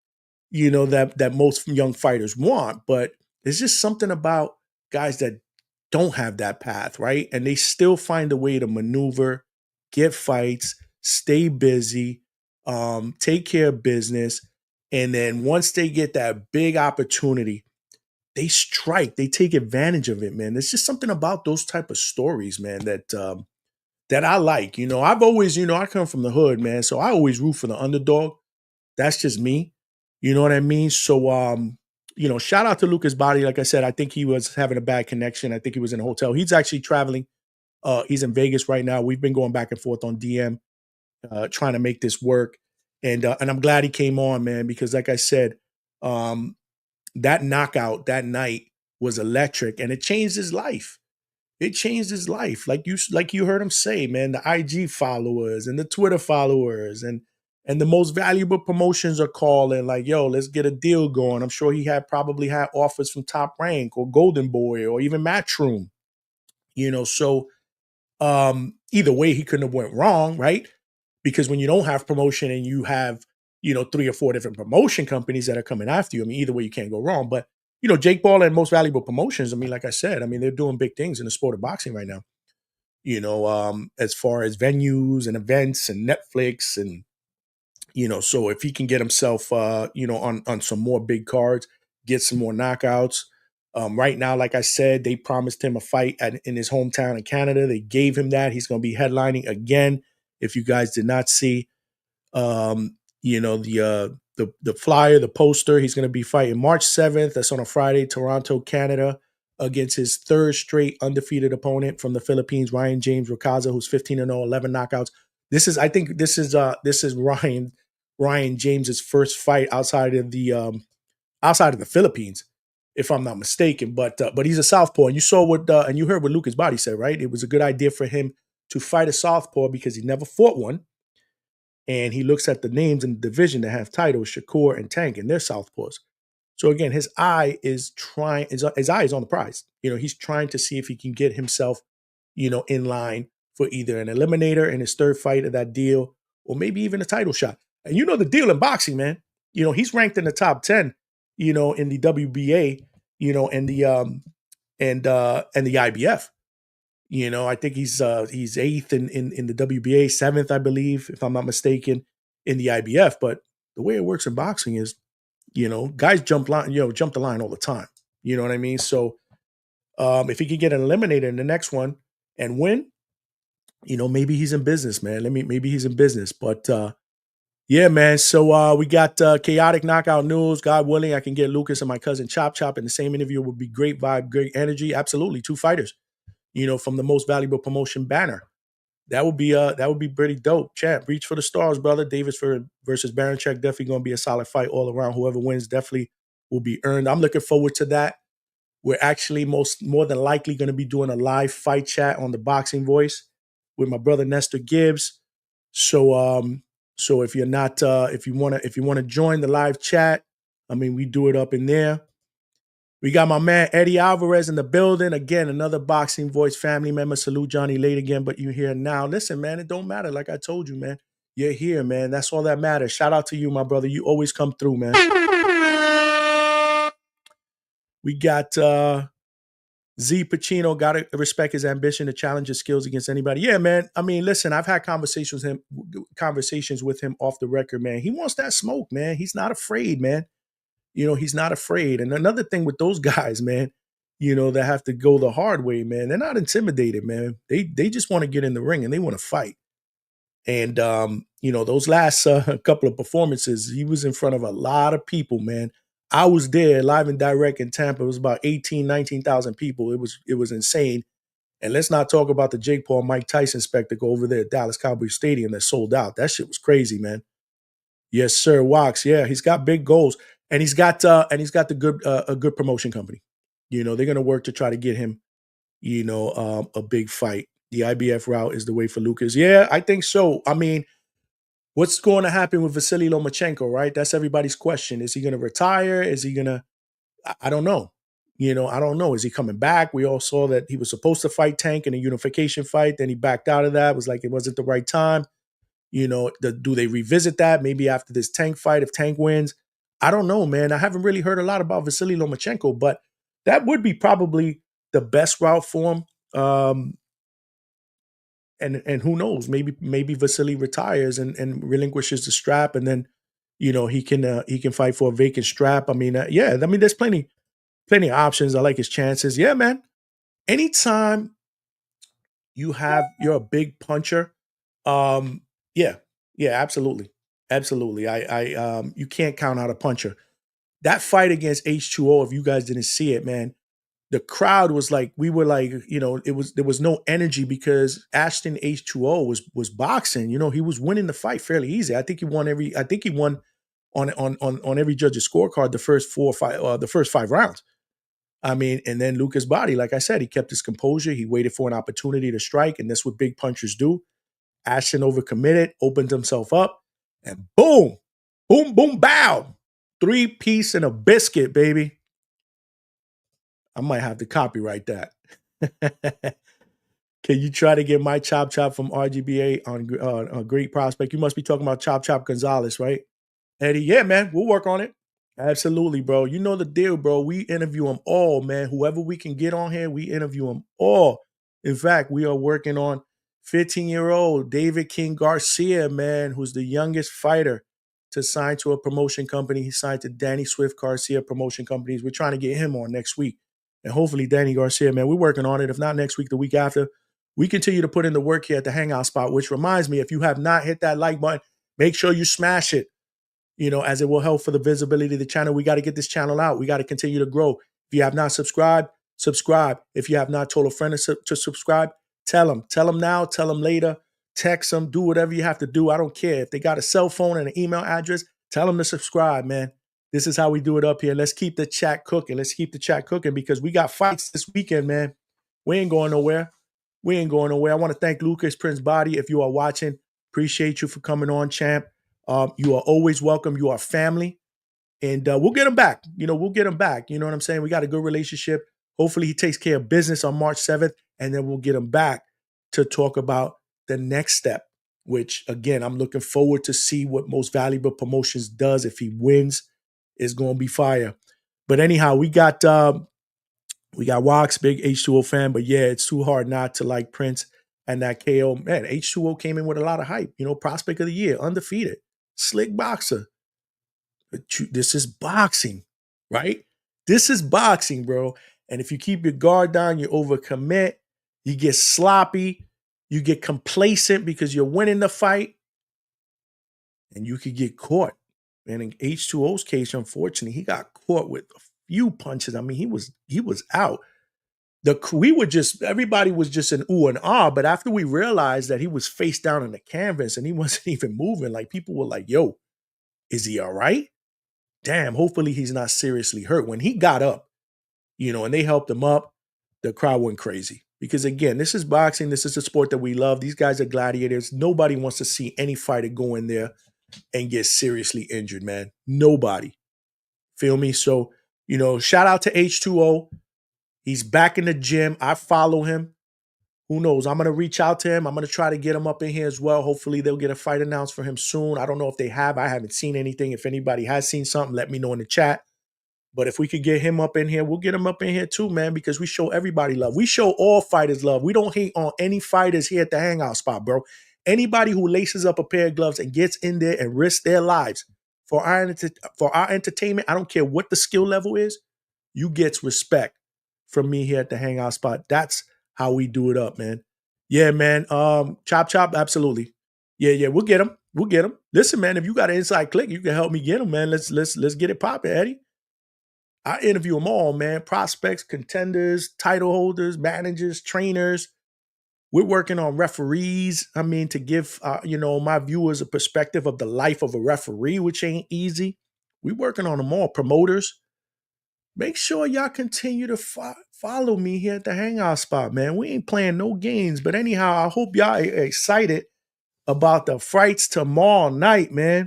that most young fighters want, but there's just something about guys that don't have that path, right? And they still find a way to maneuver, get fights, stay busy, take care of business. And then once they get that big opportunity, they strike, they take advantage of it, man. There's just something about those type of stories, man, that I like. I've always, I come from the hood, man. So I always root for the underdog. That's just me. You know what I mean? So shout out to Lucas Body. Like I said, I think he was having a bad connection. I think he was in a hotel. He's actually traveling. He's in Vegas right now. We've been going back and forth on DM, trying to make this work. And I'm glad he came on, man, because like I said, um, that knockout that night was electric and it changed his life. It changed his life. Like you heard him say, man, the IG followers and the Twitter followers and the most valuable promotions are calling like, yo, let's get a deal going. I'm sure he had probably had offers from Top Rank or Golden Boy or even Matchroom. So either way he couldn't have went wrong, right? Because when you don't have promotion and you have, 3 or 4 different promotion companies that are coming after you, I mean, either way you can't go wrong. But Jake Paul and Most Valuable Promotions, I mean, like I said, I mean, they're doing big things in the sport of boxing right now. As far as venues and events and Netflix and so if he can get himself on some more big cards, get some more knockouts. Right now, like I said, they promised him a fight in his hometown in Canada. They gave him that. He's going to be headlining again. If you guys did not see, the flyer, the poster, he's going to be fighting March 7th. That's on a Friday, Toronto, Canada, against his third straight undefeated opponent from the Philippines, Ryan James Racaza, who's 15-0, 11 knockouts. I think this is Ryan James's first fight outside of the Philippines, if I'm not mistaken. But he's a southpaw, and you saw and you heard what Lucas Body said, right? It was a good idea for him to fight a southpaw because he never fought one, and he looks at the names in the division that have titles, Shakur and Tank, and they're southpaws. So again, his eye is on the prize. He's trying to see if he can get himself, in line for either an eliminator in his third fight of that deal, or maybe even a title shot. And the deal in boxing, man. He's ranked in the top 10, in the WBA, and the IBF. I think he's eighth in the WBA, seventh, I believe, if I'm not mistaken, in the IBF. But the way it works in boxing is, guys jump the line all the time. You know what I mean? So if he could get an eliminator in the next one and win, maybe he's in business, man. Maybe he's in business. But yeah, man. So we got chaotic knockout news. God willing, I can get Lucas and my cousin Chop Chop in the same interview. It would be great vibe, great energy. Absolutely. 2 fighters, from the Most Valuable Promotion banner. That would be pretty dope. Champ, reach for the stars, brother. Davis versus Baranchek, definitely going to be a solid fight all around. Whoever wins definitely will be earned. I'm looking forward to that. We're actually more than likely going to be doing a live fight chat on the Boxing Voice with my brother Nestor Gibbs. So if you're not if you wanna join the live chat, I mean, we do it up in there. We got my man Eddie Alvarez in the building. Again, another Boxing Voice family member. Salute Johnny late again, but you're here now. Listen, man, it don't matter. Like I told you, man. You're here, man. That's all that matters. Shout out to you, my brother. You always come through, man. We got Z Pacino, gotta respect his ambition to challenge his skills against anybody. Yeah, man. I mean, listen, I've had conversations with him off the record, man. He wants that smoke, man. He's not afraid, man. He's not afraid. And another thing with those guys, man, that have to go the hard way, man, they're not intimidated, man. They just want to get in the ring and they want to fight. And those last couple of performances, he was in front of a lot of people, man. I was there live and direct in Tampa. It was about 19,000 people. It was insane. And let's not talk about the Jake Paul Mike Tyson spectacle over there at Dallas Cowboys Stadium that sold out. That shit was crazy, man. Yes, sir. Wax. Yeah, he's got big goals. And he's got the good a good promotion company. They're gonna work to try to get him, a big fight. The IBF route is the way for Lucas. Yeah, I think so. I mean, what's going to happen with Vasily Lomachenko, right? That's everybody's question. Is he going to retire? Is he going to, I don't know. I don't know. Is he coming back? We all saw that he was supposed to fight Tank in a unification fight. Then he backed out of that. It was like it wasn't the right time. Do they revisit that? Maybe after this Tank fight, if Tank wins? I don't know, man. I haven't really heard a lot about Vasily Lomachenko, but that would be probably the best route for him. And who knows? Maybe Vasily retires and relinquishes the strap, and then he can fight for a vacant strap. I mean, there's plenty of options. I like his chances. Yeah, man. Anytime you're a big puncher, yeah, absolutely, absolutely. I you can't count out a puncher. That fight against H20, if you guys didn't see it, man, the crowd was like, we were like, there was no energy because Ashton H20 was boxing. He was winning the fight fairly easy. I think he won on every judge's scorecard the first 5 rounds. I mean, and then Lucas Bahdi, like I said, he kept his composure. He waited for an opportunity to strike, and that's what big punchers do. Ashton overcommitted, opened himself up, and boom, boom, boom, bow. 3-piece and a biscuit, baby. I might have to copyright that. Can you try to get my Chop Chop from RGBA on a great prospect? You must be talking about Chop Chop Gonzalez, right? Eddie, yeah, man, we'll work on it. Absolutely, bro. You know the deal, bro. We interview them all, man. Whoever we can get on here, we interview them all. In fact, we are working on 15-year-old David King Garcia, man, who's the youngest fighter to sign to a promotion company. He signed to Danny Swift Garcia Promotion Companies. We're trying to get him on next week. And hopefully Danny Garcia, man, we're working on it. If not next week, the week after. We continue to put in the work here at the Hangout spot, which reminds me, if you have not hit that like button, make sure you smash it, as it will help for the visibility of the channel. We got to get this channel out. We got to continue to grow. If you have not subscribed, subscribe. If you have not told a friend to subscribe, tell them. Tell them now, tell them later, text them, do whatever you have to do. I don't care. If they got a cell phone and an email address, tell them to subscribe, man. This is how we do it up here. Let's keep the chat cooking. Let's keep the chat cooking because we got fights this weekend, man. We ain't going nowhere. I want to thank Lucas Prince Bahdi. If you are watching, appreciate you for coming on, champ. You are always welcome. You are family. And we'll get him back. We'll get him back. You know what I'm saying? We got a good relationship. Hopefully he takes care of business on March 7th, and then we'll get him back to talk about the next step, which, again, I'm looking forward to see what Most Valuable Promotions does. If he wins, it's going to be fire. But anyhow, we got Wax, big H20 fan, but yeah, it's too hard not to like Prince and that KO. Man, H20 came in with a lot of hype. Prospect of the year, undefeated, slick boxer. But this is boxing, right? This is boxing, bro. And if you keep your guard down, you overcommit, you get sloppy, you get complacent because you're winning the fight, and you could get caught. And in H20's case, unfortunately, he got caught with a few punches. I mean, he was out. Everybody was just an ooh and ah, but after we realized that he was face down on the canvas and he wasn't even moving, like people were like, yo, is he all right? Damn, hopefully he's not seriously hurt. When he got up, and they helped him up. The crowd went crazy because, again, this is boxing. This is a sport that we love. These guys are gladiators. Nobody wants to see any fighter go in there and get seriously injured, man. Nobody. Feel me? So, shout out to H20. He's back in the gym. I follow him. Who knows? I'm going to reach out to him. I'm going to try to get him up in here as well. Hopefully they'll get a fight announced for him soon. I don't know if they have. I haven't seen anything. If anybody has seen something, let me know in the chat. But if we could get him up in here, we'll get him up in here too, man, because we show everybody love. We show all fighters love. We don't hate on any fighters here at the Hangout spot, bro. Anybody who laces up a pair of gloves and gets in there and risks their lives for our entertainment, I don't care what the skill level is, you get respect from me here at the Hangout spot. That's how we do it up, man. Yeah, man. Chop, absolutely. Yeah, we'll get him. We'll get him. Listen, man, if you got an inside click, you can help me get him, man. Let's get it popping, Eddie. I interview them all, man. Prospects, contenders, title holders, managers, trainers. We're working on referees. I mean, to give my viewers a perspective of the life of a referee, which ain't easy. We're working on them all. Promoters. Make sure y'all continue to follow me here at the Hangout spot, man. We ain't playing no games. But anyhow, I hope y'all are excited about the fights tomorrow night, man.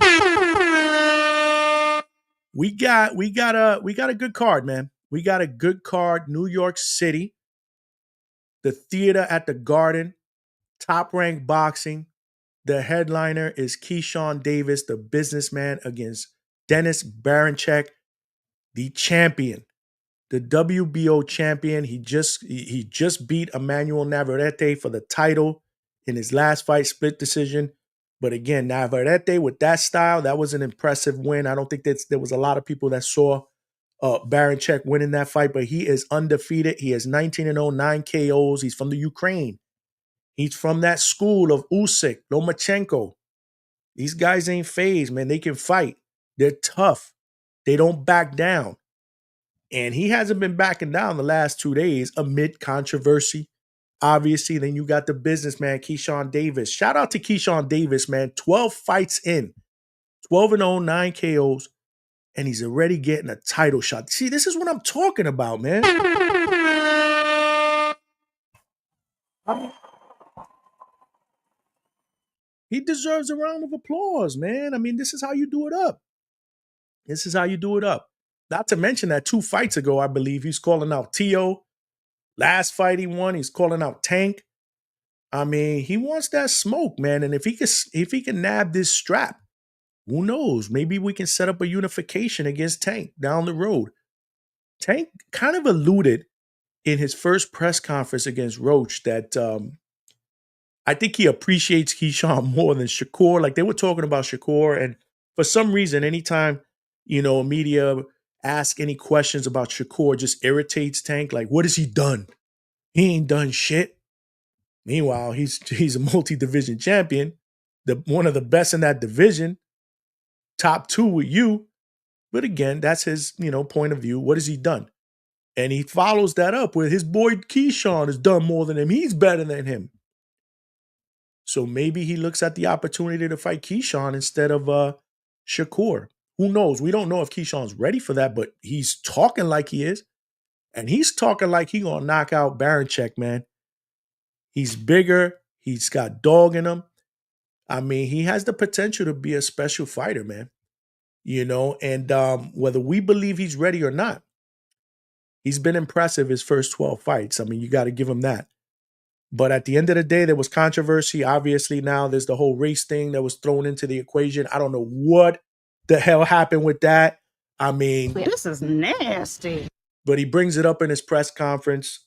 We got a good card, man. We got a good card. New York City, the theater at the Garden, Top Rank Boxing. The headliner is Keyshawn Davis, the businessman, against Dennis Baranchek, the champion, the WBO champion. He just beat Emmanuel Navarrete for the title in his last fight, split decision. But again, Navarrete with that style, that was an impressive win. I don't think there was a lot of people that saw Baranchek winning that fight, but he is undefeated. He is 19-0, 9 KOs. He's from the Ukraine. He's from that school of Usyk, Lomachenko. These guys ain't phased, man. They can fight. They're tough. They don't back down. And he hasn't been backing down the last 2 days amid controversy. Obviously, then you got the businessman, Keyshawn Davis. Shout out to Keyshawn Davis, man. 12 fights in. 12-0, 9 KOs. And he's already getting a title shot. See, this is what I'm talking about, man. He deserves a round of applause, man. I mean, this is how you do it up. This is how you do it up. Not to mention that 2 fights ago, I believe, he's calling out Tio. Last fight he won, he's calling out Tank. I mean, he wants that smoke, man. And if he can nab this strap, who knows? Maybe we can set up a unification against Tank down the road. Tank kind of alluded in his first press conference against Roach that I think he appreciates Keyshawn more than Shakur. Like, they were talking about Shakur, and for some reason, anytime, media ask any questions about Shakur, just irritates Tank. Like, what has he done? He ain't done shit. Meanwhile, he's a multi-division champion, one of the best in that division, top 2 with you. But again, that's his, point of view. What has he done? And he follows that up with his boy Keyshawn has done more than him. He's better than him. So maybe he looks at the opportunity to fight Keyshawn instead of Shakur. Who knows? We don't know if Keyshawn's ready for that, but he's talking like he is. And he's talking like he gonna knock out Baranchek, man. He's bigger. He's got dog in him. I mean, he has the potential to be a special fighter, man. And whether we believe he's ready or not, he's been impressive his first 12 fights. I mean, you got to give him that. But at the end of the day, there was controversy. Obviously, now there's the whole race thing that was thrown into the equation. I don't know what the hell happened with that. I mean, this is nasty. But he brings it up in his press conference,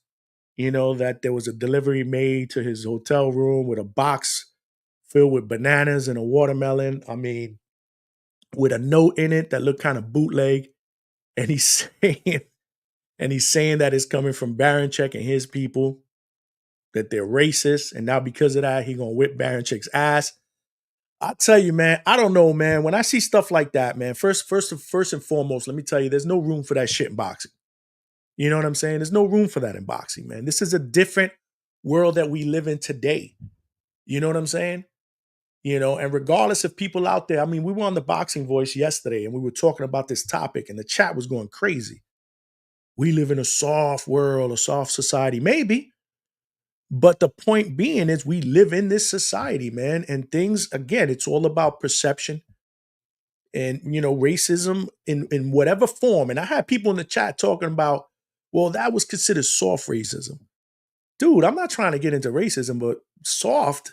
that there was a delivery made to his hotel room with a box filled with bananas and a watermelon. I mean, with a note in it that looked kind of bootleg. And he's saying that it's coming from Baranchek and his people, that they're racist. And now because of that, he's going to whip Baranchek's ass. I tell you, man, I don't know, man. When I see stuff like that, man, first and foremost, let me tell you, there's no room for that shit in boxing. You know what I'm saying? There's no room for that in boxing, man. This is a different world that we live in today. You know what I'm saying? And regardless of people out there, I mean, we were on the Boxing Voice yesterday and we were talking about this topic and the chat was going crazy. we live in a soft world, a soft society. Maybe. But the point being is we live in this society, man. And things, again, it's all about perception and, racism in whatever form. And I had people in the chat talking about, well, that was considered soft racism. Dude, I'm not trying to get into racism, but soft,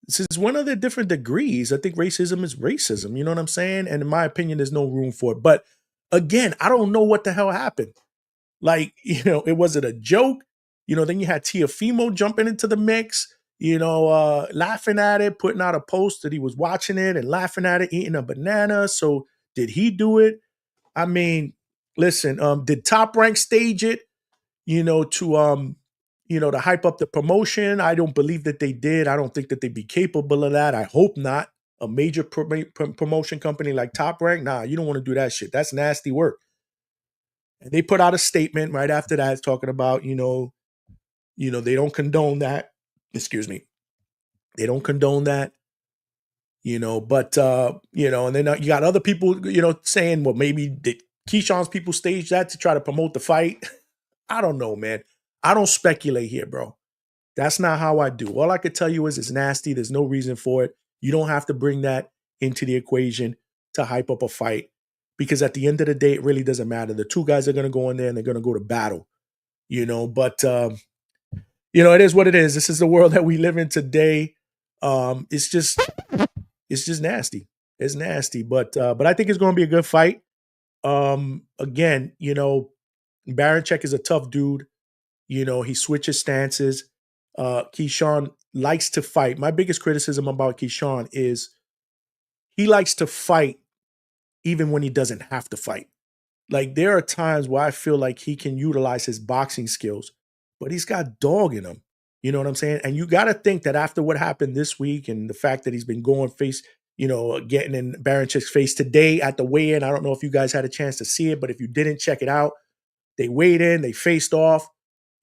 this is one of the different degrees. I think racism is racism. You know what I'm saying? And in my opinion, there's no room for it. But again, I don't know what the hell happened. Like, it wasn't a joke. Then you had Tiafimo jumping into the mix, laughing at it, putting out a post that he was watching it and laughing at it, eating a banana. So did he do it? I mean, listen, did Top Rank stage it, to hype up the promotion? I don't believe that they did. I don't think that they'd be capable of that. I hope not. A major promotion company like Top Rank, nah, you don't want to do that shit. That's nasty work. And they put out a statement right after that talking about, they don't condone that. Excuse me. They don't condone that, but, and then you got other people, saying, well, maybe did Keyshawn's people stage that to try to promote the fight? I don't know, man. I don't speculate here, bro. That's not how I do. All I could tell you is it's nasty. There's no reason for it. You don't have to bring that into the equation to hype up a fight, because at the end of the day, it really doesn't matter. The two guys are going to go in there and they're going to go to battle, but, it is what it is. This is the world that we live in today. It's just nasty. It's nasty, but I think it's going to be a good fight. Again, Barichek is a tough dude. He switches stances. Keyshawn likes to fight. My biggest criticism about Keyshawn is he likes to fight even when he doesn't have to fight. Like, there are times where I feel like he can utilize his boxing skills, but he's got dog in him. You know what I'm saying? And you got to think that after what happened this week and the fact that he's been going face, getting in Barichek's face today at the weigh-in. I don't know if you guys had a chance to see it, but if you didn't, check it out. They weighed in, they faced off.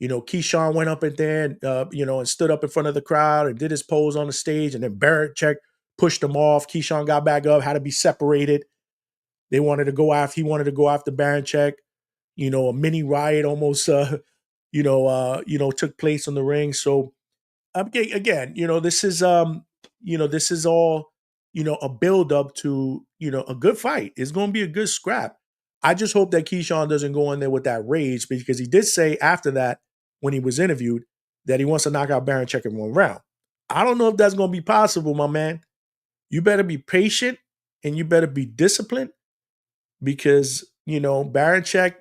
Keyshawn went up in there and, and stood up in front of the crowd and did his pose on the stage. And then Barichek pushed him off. Keyshawn got back up, had to be separated. He wanted to go after Barichek. A mini riot almost, took place on the ring. So again, this is all, a build up to, a good fight. It's going to be a good scrap. I just hope that Keyshawn doesn't go in there with that rage, because he did say after that, when he was interviewed, that he wants to knock out Barichek in one round. I don't know if that's going to be possible, my man. You better be patient and you better be disciplined, because, Barichek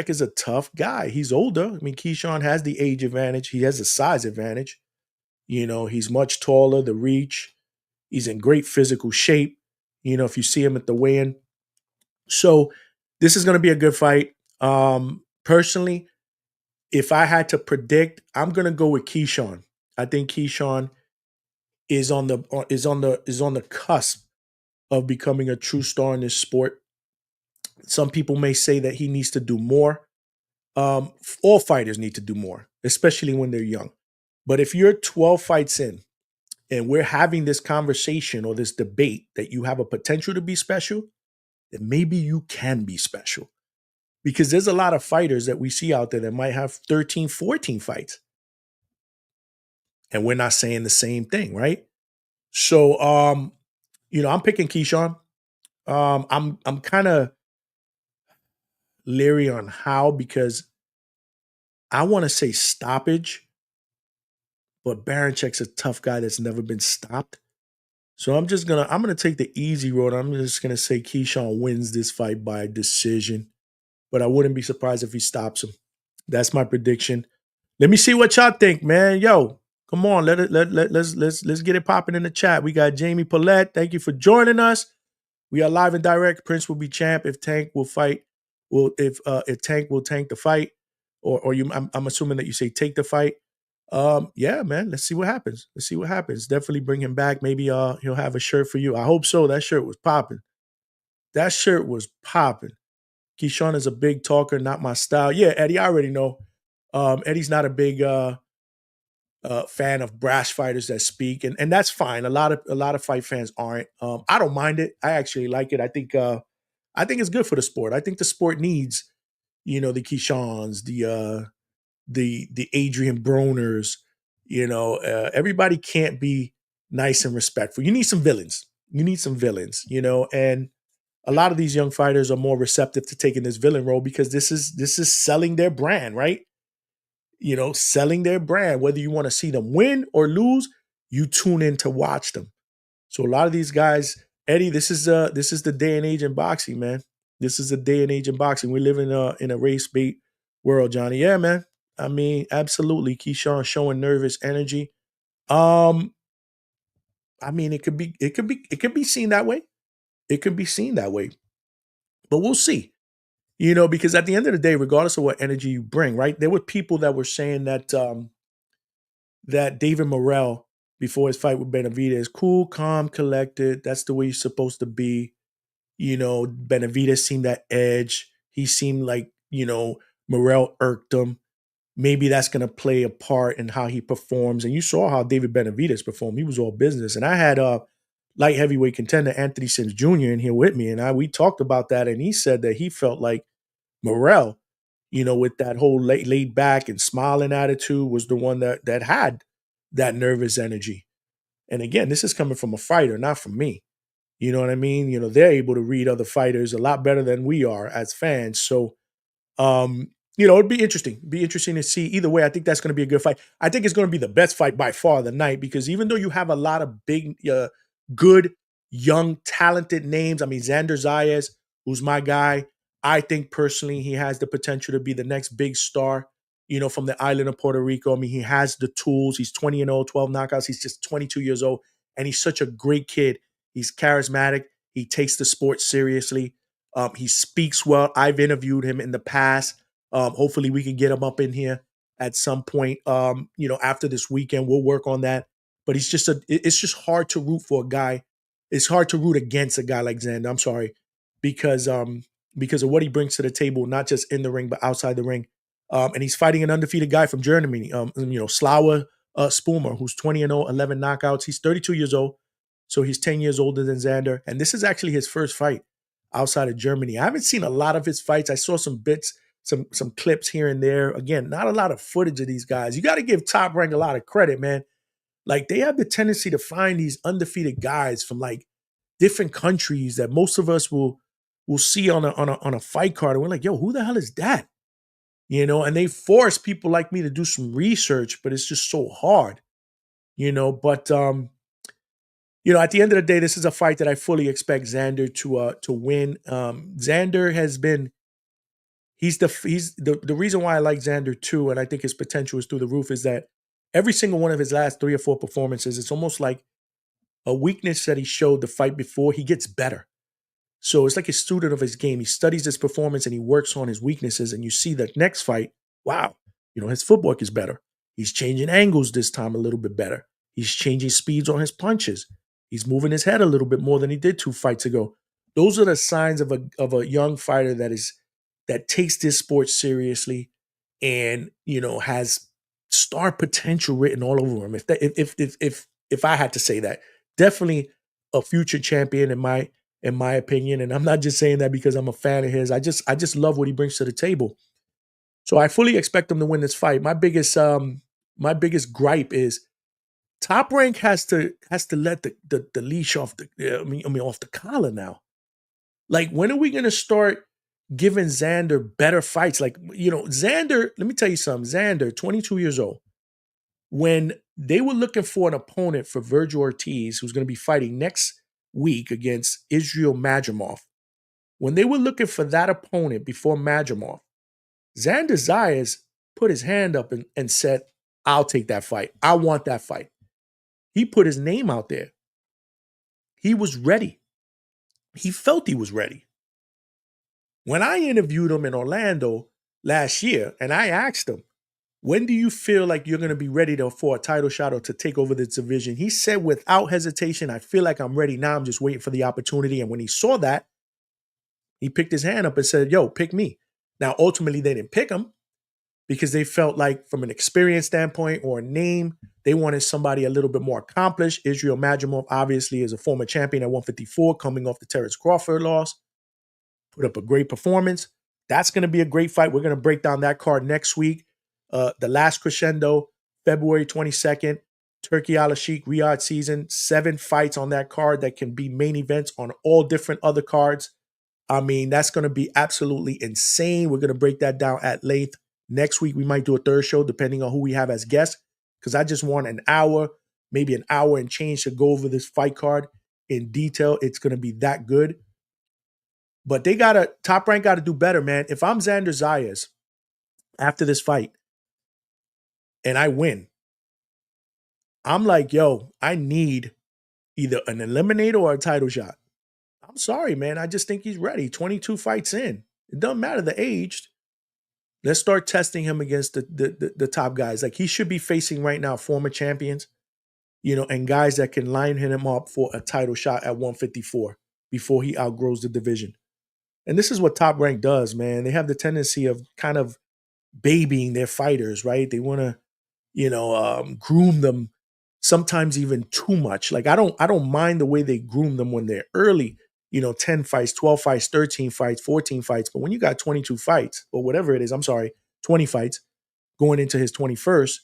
is a tough guy. He's older. I mean, Keyshawn has the age advantage. He has the size advantage. He's much taller, the reach. He's in great physical shape, if you see him at the weigh-in. So this is going to be a good fight. Personally, if I had to predict, I'm going to go with Keyshawn. I think Keyshawn is on the cusp of becoming a true star in this sport. Some people may say that he needs to do more. All fighters need to do more, especially when they're young. But if you're 12 fights in and we're having this conversation or this debate that you have a potential to be special, then maybe you can be special. Because there's a lot of fighters that we see out there that might have 13, 14 fights. And we're not saying the same thing, right? So, I'm picking Keyshawn. I'm kind of leery on how, because I want to say stoppage, but Barichek's a tough guy that's never been stopped. So I'm gonna take the easy road. I'm just gonna say Keyshawn wins this fight by decision, but I wouldn't be surprised if he stops him. That's my prediction. Let me see what y'all think, man. Yo, come on, let's get it popping in the chat. We got Jamie Paulette. Thank you for joining us. We are live and direct. Prince will be champ if Tank will fight. If Tank will tank the fight, or you. I'm assuming that you say take the fight. Yeah, man. Let's see what happens. Definitely bring him back. Maybe he'll have a shirt for you. I hope so. That shirt was popping. Keyshawn is a big talker, not my style. Yeah, Eddie, I already know. Eddie's not a big fan of brash fighters that speak, and that's fine. A lot of fight fans aren't. I don't mind it. I actually like it. I think it's good for the sport. I think the sport needs, the Keishans, the Adrian Broners, everybody can't be nice and respectful. You need some villains. And a lot of these young fighters are more receptive to taking this villain role because this is selling their brand, right? Selling their brand. Whether you want to see them win or lose, you tune in to watch them. So a lot of these guys, Eddie, this is the day and age in boxing, man. This is the day and age in boxing. We live in a race bait world, Johnny. Yeah, man. I mean, absolutely. Keyshawn showing nervous energy. I mean, it could be seen that way. It could be seen that way. But we'll see. Because at the end of the day, regardless of what energy you bring, right? There were people that were saying that David Morrell before his fight with Benavidez, cool, calm, collected. That's the way you're supposed to be. Benavidez seemed that edge. He seemed like, Morrell irked him. Maybe that's going to play a part in how he performs. And you saw how David Benavidez performed. He was all business. And I had light heavyweight contender Anthony Sims Jr. in here with me. And we talked about that. And he said that he felt like Morrell, with that whole laid back and smiling attitude, was the one that had that nervous energy. And again, this is coming from a fighter, not from me. You know what I mean? They're able to read other fighters a lot better than we are as fans. So, it'd be interesting. Be interesting to see. Either way, I think that's going to be a good fight. I think it's going to be the best fight by far of the night because even though you have a lot of big, good, young, talented names. I mean, Xander Zayas, who's my guy. I think personally he has the potential to be the next big star, from the island of Puerto Rico. I mean, he has the tools. He's 20-0, 12 knockouts. He's just 22 years old. And he's such a great kid. He's charismatic. He takes the sport seriously. He speaks well. I've interviewed him in the past. Hopefully we can get him up in here at some point. After this weekend, we'll work on that. But it's just hard to root for a guy. It's hard to root against a guy like Xander. I'm sorry, because of what he brings to the table, not just in the ring but outside the ring. And he's fighting an undefeated guy from Germany. Slauer Spumer, who's 20-0, 11 knockouts. He's 32 years old, so he's 10 years older than Xander. And this is actually his first fight outside of Germany. I haven't seen a lot of his fights. I saw some bits, some clips here and there. Again, not a lot of footage of these guys. You got to give Top Rank a lot of credit, man. Like, they have the tendency to find these undefeated guys from like different countries that most of us will see on a fight card, and we're like, yo, who the hell is that? And they force people like me to do some research, but it's just so hard. But at the end of the day, this is a fight that I fully expect Xander to win. Xander has been he's the reason why I like Xander too, and I think his potential is through the roof, is that every single one of his last 3 or 4 performances, it's almost like a weakness that he showed the fight before, he gets better. So it's like a student of his game. He studies his performance and he works on his weaknesses. And you see that next fight, wow, his footwork is better. He's changing angles this time a little bit better. He's changing speeds on his punches. He's moving his head a little bit more than he did 2 fights ago. Those are the signs of a young fighter that takes this sport seriously and, has star potential written all over him. If I had to say that, definitely a future champion in my opinion. And I'm not just saying that because I'm a fan of his. I just love what he brings to the table. So I fully expect him to win this fight. My biggest gripe is Top Rank has to let the leash off off the collar now. Like, when are we gonna start giving Xander better fights? Like, Xander, let me tell you something. Xander, 22 years old. When they were looking for an opponent for Virgil Ortiz, who's going to be fighting next week against Israel Madrimov, when they were looking for that opponent before Madrimov, Xander Zayas put his hand up and said, I'll take that fight. I want that fight. He put his name out there. He was ready. He felt he was ready. When I interviewed him in Orlando last year, and I asked him, when do you feel like you're going to be ready for a title shot or to take over this division? He said, without hesitation, I feel like I'm ready now. I'm just waiting for the opportunity. And when he saw that, he picked his hand up and said, yo, pick me. Now, ultimately, they didn't pick him because they felt like, from an experience standpoint or a name, they wanted somebody a little bit more accomplished. Israel Madrimov, obviously, is a former champion at 154, coming off the Terrence Crawford loss. Put up a great performance. That's going to be a great fight. We're going to break down that card next week. The last crescendo, February 22nd, Turkey Al Sheikh Riyadh season. 7 fights on that card that can be main events on all different other cards. I mean, that's going to be absolutely insane. We're going to break that down at length. Next week, we might do a third show, depending on who we have as guests, because I just want an hour, maybe an hour and change to go over this fight card in detail. It's going to be that good. But Top Rank got to do better, man. If I'm Xander Zayas after this fight and I win, I'm like, yo, I need either an eliminator or a title shot. I'm sorry, man. I just think he's ready. 22 fights in. It doesn't matter the age. Let's start testing him against the top guys. Like, he should be facing right now former champions, and guys that can line him up for a title shot at 154 before he outgrows the division. And this is what Top Rank does, man. They have the tendency of kind of babying their fighters, right? They want to, groom them sometimes even too much. Like, I don't mind the way they groom them when they're early, 10 fights, 12 fights, 13 fights, 14 fights. But when you got 22 fights or whatever it is, 20 fights going into his 21st,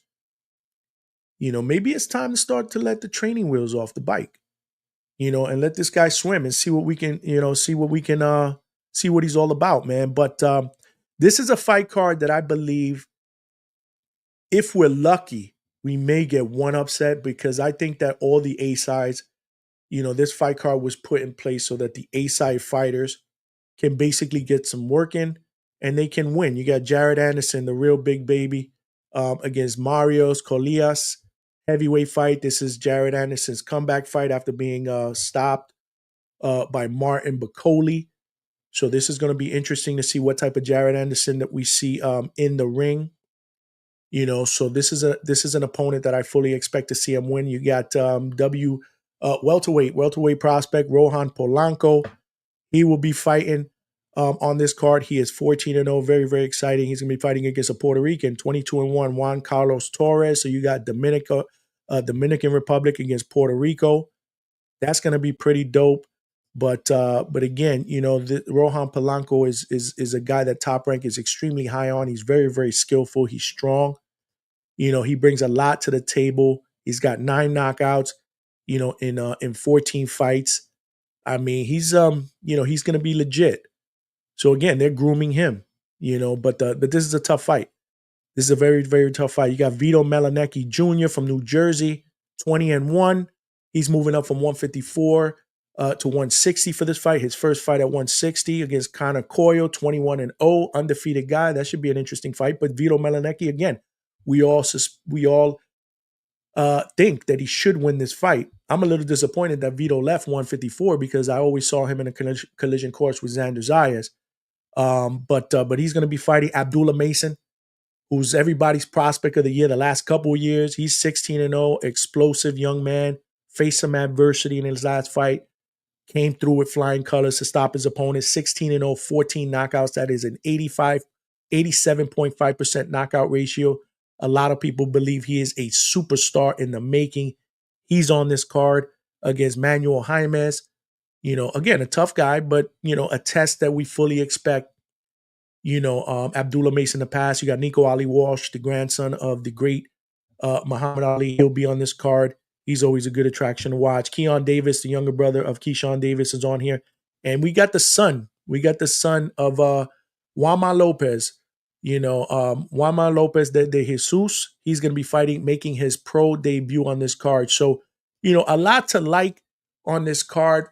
maybe it's time to start to let the training wheels off the bike, and let this guy swim and see what we can, see what he's all about, man. But this is a fight card that I believe, if we're lucky, we may get one upset, because I think that all the A sides, this fight card was put in place so that the A side fighters can basically get some work in and they can win. You got Jared Anderson, the real big baby, against Marios Colias, heavyweight fight. This is Jared Anderson's comeback fight after being stopped by Martin Bacoli. So this is going to be interesting to see what type of Jared Anderson that we see in the ring. So this is an opponent that I fully expect to see him win. You got welterweight prospect Rohan Polanco. He will be fighting on this card. He is 14-0, very, very exciting. He's going to be fighting against a Puerto Rican, 22-1, Juan Carlos Torres. So you got Dominican Republic against Puerto Rico. That's going to be pretty dope. But again, Rohan Polanco is a guy that Top Rank is extremely high on. He's very, very skillful. He's strong. He brings a lot to the table. He's got 9 knockouts, in 14 fights. I mean, he's going to be legit. So again, they're grooming him, but this is a tough fight. This is a very, very tough fight. You got Vito Melanecki Jr. from New Jersey, 20-1. He's moving up from 154 to 160 for this fight. His first fight at 160 against Connor Coyle, 21-0, undefeated guy. That should be an interesting fight. But Vito Melanecki, again, we all think that he should win this fight. I'm a little disappointed that Vito left 154, because I always saw him in a collision course with Xander Zayas. But he's going to be fighting Abdullah Mason, who's everybody's prospect of the year the last couple of years. He's 16-0, explosive young man, faced some adversity in his last fight, came through with flying colors to stop his opponent. 16-0, 14 knockouts. That is an 87.5% knockout ratio. A lot of people believe he is a superstar in the making. He's on this card against Manuel Jaimes. Again, a tough guy, but, a test that we fully expect, Abdullah Mason to pass. You got Nico Ali Walsh, the grandson of the great Muhammad Ali. He'll be on this card. He's always a good attraction to watch. Keon Davis, the younger brother of Keyshawn Davis, is on here. And we got the son. We got the son of Juanma Lopez. Juanma Lopez de Jesus. He's going to be making his pro debut on this card. So, a lot to like on this card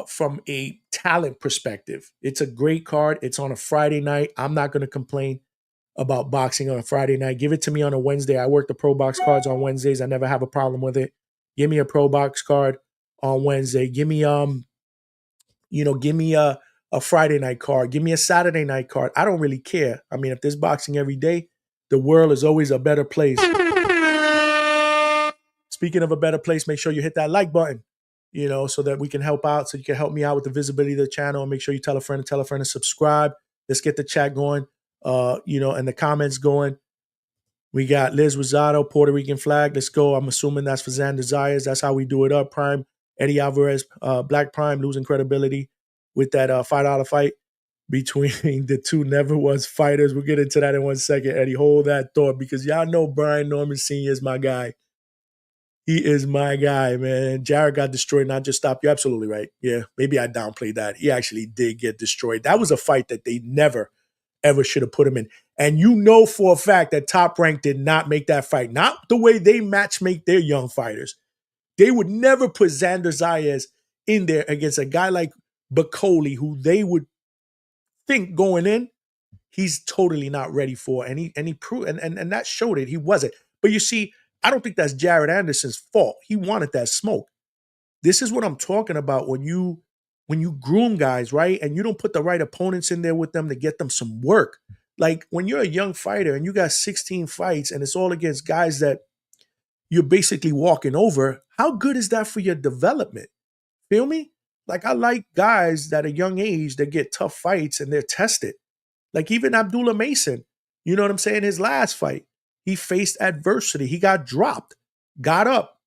from a talent perspective. It's a great card. It's on a Friday night. I'm not going to complain about boxing on a Friday night. Give it to me on a Wednesday. I work the pro box cards on Wednesdays. I never have a problem with it. Give me a pro box card on Wednesday. Give me a Friday night card. Give me a Saturday night card. I don't really care. I mean, if there's boxing every day, the world is always a better place. Speaking of a better place, make sure you hit that like button, so that we can help out, so you can help me out with the visibility of the channel, and make sure you tell a friend to subscribe. Let's get the chat going, and the comments going. We got Liz Rosado, Puerto Rican flag. Let's go. I'm assuming that's for Xander Zayas. That's how we do it up. Prime, Eddie Alvarez, Black Prime losing credibility with that $5 fight. between the two never was fighters. We'll get into that in 1 second, Eddie. Hold that thought because y'all know Brian Norman Sr. is my guy. He is my guy, man. Jared got destroyed, not just stopped. You're absolutely right. Yeah, maybe I downplayed that. He actually did get destroyed. That was a fight that they never, ever should have put him in. And you know for a fact that Top Rank did not make that fight. Not the way they match make their young fighters. They would never put Xander Zayas in there against a guy like Bacoli, who they would think going in, he's totally not ready for. And he proved and that showed it. He wasn't. But you see, I don't think that's Jared Anderson's fault. He wanted that smoke. This is what I'm talking about when you groom guys, right? And you don't put the right opponents in there with them to get them some work. Like when you're a young fighter and you got 16 fights and it's all against guys that you're basically walking over, how good is that for your development? Feel me? Like I like guys that at a young age that get tough fights and they're tested. Like even Abdullah Mason, you know what I'm saying? His last fight, he faced adversity. He got dropped, got up,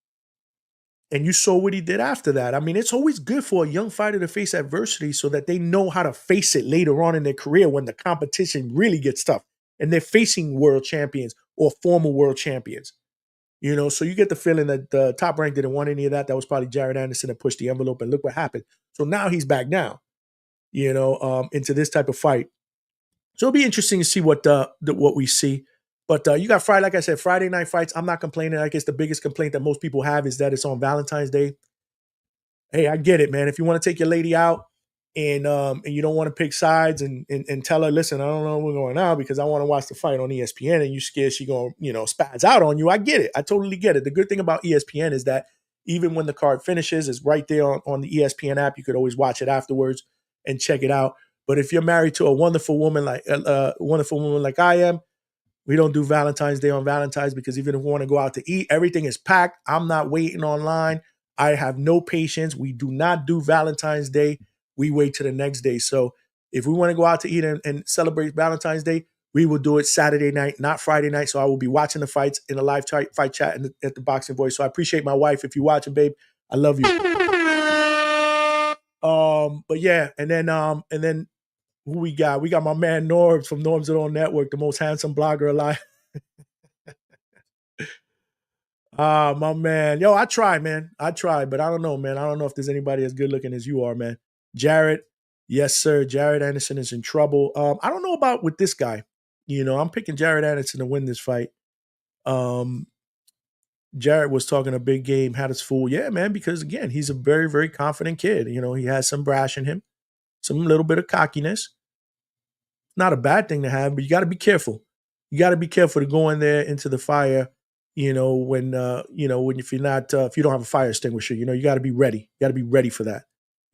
and you saw what he did after that. I mean, it's always good for a young fighter to face adversity so that they know how to face it later on in their career when the competition really gets tough and they're facing world champions or former world champions. You know, so you get the feeling that the Top Rank didn't want any of that. That was probably Jared Anderson that pushed the envelope, and look what happened. So now he's back down, you know, into this type of fight. So it'll be interesting to see what we see. But you got Friday, like I said, Friday night fights. I'm not complaining. I guess the biggest complaint that most people have is that it's on Valentine's Day. Hey, I get it, man. If you want to take your lady out and you don't want to pick sides and tell her, listen, I don't know what's going on because I want to watch the fight on ESPN, and you scared she gonna, spaz out on you. I get it. I totally get it. The good thing about ESPN is that even when the card finishes, it's right there on the ESPN app. You could always watch it afterwards and check it out. But if you're married to a wonderful woman like I am, we don't do Valentine's Day on Valentine's because even if we want to go out to eat, everything is packed. I'm not waiting online. I have no patience. We do not do Valentine's Day. We wait till the next day. So if we want to go out to eat and celebrate Valentine's Day, we will do it Saturday night, not Friday night. So I will be watching the fights in a live fight chat at the Boxing Voice. So I appreciate my wife. If you're watching, babe, I love you. But yeah, and then who we got? We got my man Norbs from Norbs It On Network, the most handsome blogger alive. My man. Yo, I try, man. I try, but I don't know, man. I don't know if there's anybody as good looking as you are, man. Jared, yes, sir. Jared Anderson is in trouble. I don't know about with this guy. I'm picking Jared Anderson to win this fight. Jared was talking a big game, had us fooled. Yeah, man, because again, he's a very, very confident kid. He has some brash in him, some little bit of cockiness. Not a bad thing to have, but you got to be careful. You got to be careful to go in there into the fire. When if you don't have a fire extinguisher, you got to be ready. You got to be ready for that.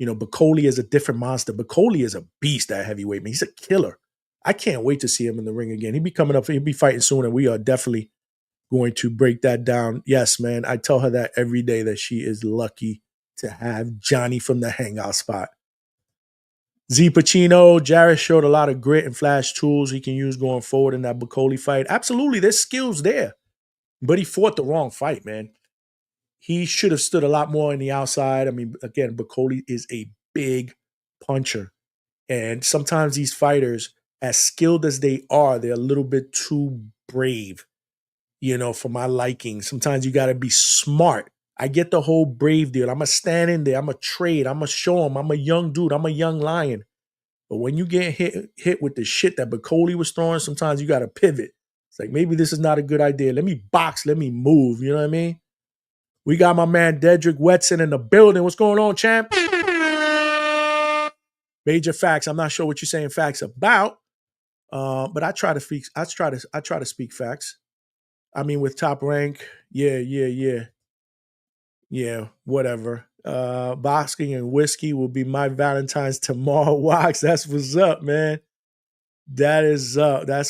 Bacoli is a different monster. Bacoli is a beast at heavyweight, man. He's a killer. I can't wait to see him in the ring again. He'll be coming up. He'll be fighting soon, and we are definitely going to break that down. Yes, man. I tell her that every day that she is lucky to have Johnny from the Hangout spot. Z Pacino, Jared showed a lot of grit and flash tools he can use going forward in that Bacoli fight. Absolutely, there's skills there. But he fought the wrong fight, man. He should have stood a lot more in the outside. I mean, again, Bacoli is a big puncher. And sometimes these fighters, as skilled as they are, they're a little bit too brave, for my liking. Sometimes you got to be smart. I get the whole brave deal. I'm going to stand in there. I'm going to trade. I'm going to show him I'm a young dude. I'm a young lion. But when you get hit with the shit that Bacoli was throwing, sometimes you got to pivot. It's like, maybe this is not a good idea. Let me box. Let me move. You know what I mean? We got my man Dedrick Wetson in the building. What's going on, champ? Major facts. I'm not sure what you're saying facts about, but I try to speak. I try to speak facts. I mean, with Top Rank, yeah, whatever. Boxing and whiskey will be my Valentine's tomorrow. Wax, that's what's up, man. That's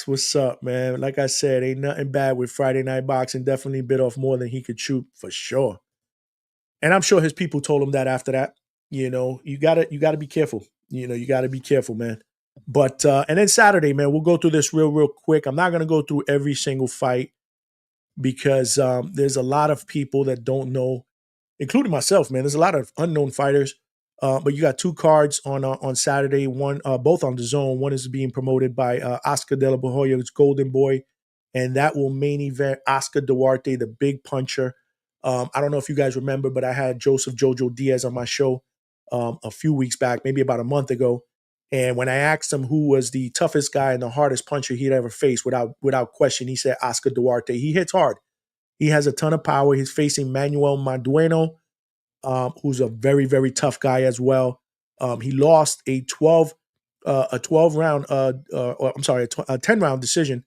what's up, man. Like I said, ain't nothing bad with Friday night boxing. Definitely bit off more than he could chew for sure. And I'm sure his people told him that after that. You gotta be careful. You gotta be careful, man. But and then Saturday, man, we'll go through this real quick. I'm not gonna go through every single fight because there's a lot of people that don't know, including myself, man. There's a lot of unknown fighters But you got two cards on Saturday. One, both on the zone. One is being promoted by Oscar De La Hoya's Golden Boy, and that will main event Oscar Duarte, the big puncher. I don't know if you guys remember, but I had Joseph Jojo Diaz on my show a few weeks back, maybe about a month ago. And when I asked him who was the toughest guy and the hardest puncher he'd ever faced, without question, he said Oscar Duarte. He hits hard. He has a ton of power. He's facing Manuel Madueno, who's a very, very tough guy as well. He lost a 12 round, a 10 round decision,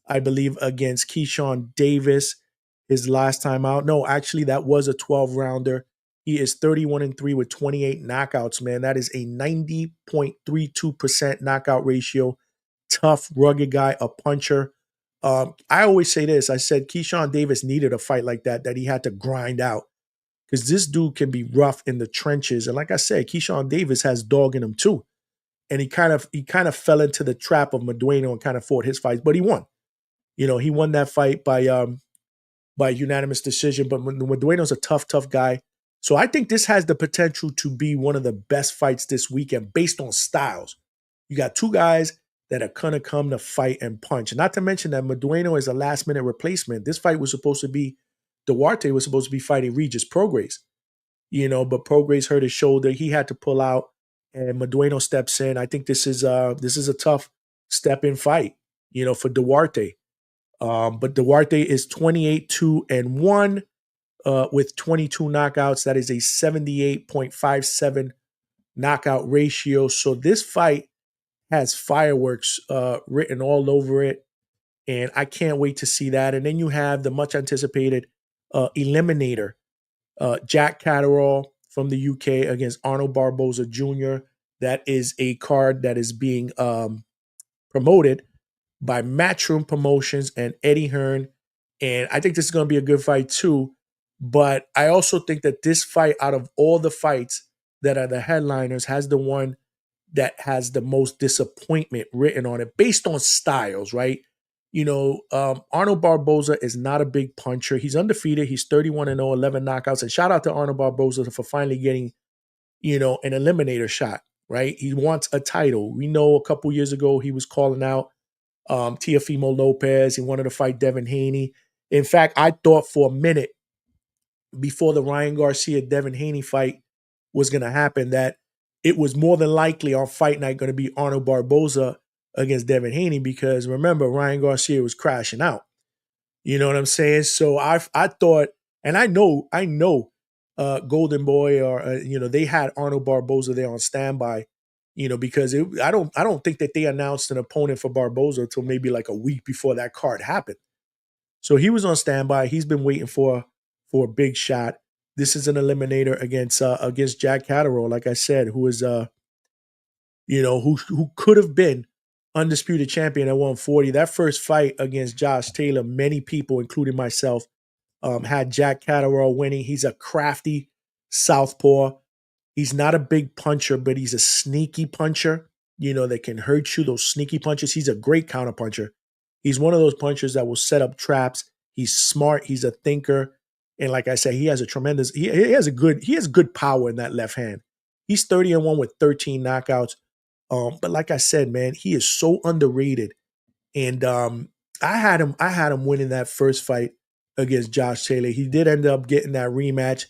I believe, against Keyshawn Davis his last time out. No, actually, that was a 12 rounder. He is 31-3 with 28 knockouts, man. That is a 90.32% knockout ratio. Tough, rugged guy, a puncher. I always say this. I said Keyshawn Davis needed a fight like that he had to grind out, because this dude can be rough in the trenches. And like I said, Keyshawn Davis has dog in him too. And he kind of fell into the trap of Madueno and kind of fought his fights, but he won. He won that fight by unanimous decision. But Madueno's a tough guy. So I think this has the potential to be one of the best fights this weekend based on styles. You got two guys that are gonna come to fight and punch. And not to mention that Madueno is a last-minute replacement. This fight was supposed to be, Duarte was supposed to be fighting Regis Prograis, but Prograis hurt his shoulder. He had to pull out, and Madueno steps in. I think this is a tough step-in fight, for Duarte. But Duarte is 28-2-1 with 22 knockouts. That is a 78.57 knockout ratio. So this fight has fireworks written all over it, and I can't wait to see that. And then you have the much anticipated eliminator, Jack Catterall from the UK against Arnold Barboza Jr. That is a card that is being promoted by Matchroom Promotions and Eddie Hearn. And I think this is going to be a good fight too. But I also think that this fight, out of all the fights that are the headliners, has the one that has the most disappointment written on it based on styles, right? Arnold Barboza is not a big puncher. He's undefeated. He's 31-0, 11 knockouts. And shout out to Arnold Barboza for finally getting, an eliminator shot, right? He wants a title. We know a couple years ago he was calling out Teofimo Lopez. He wanted to fight Devin Haney. In fact, I thought for a minute before the Ryan Garcia-Devin Haney fight was going to happen that it was more than likely on fight night going to be Arnold Barboza against Devin Haney, because remember, Ryan Garcia was crashing out. You know what I'm saying? So I thought, and I know Golden Boy, or they had Arnold Barboza there on standby, because I don't think that they announced an opponent for Barboza until maybe like a week before that card happened. So he was on standby. He's been waiting for a big shot. This is an eliminator against Jack Catterall, like I said, who is who could have been undisputed champion at 140. That first fight against Josh Taylor, many people, including myself, had Jack Catterall winning. He's a crafty southpaw. He's not a big puncher, but he's a sneaky puncher, that can hurt you, those sneaky punches. He's a great counter puncher. He's one of those punchers that will set up traps. He's smart. He's a thinker. And like I said, he has good power in that left hand. He's 30-1 with 13 knockouts. But like I said, man, he is so underrated. And I had him winning that first fight against Josh Taylor. He did end up getting that rematch,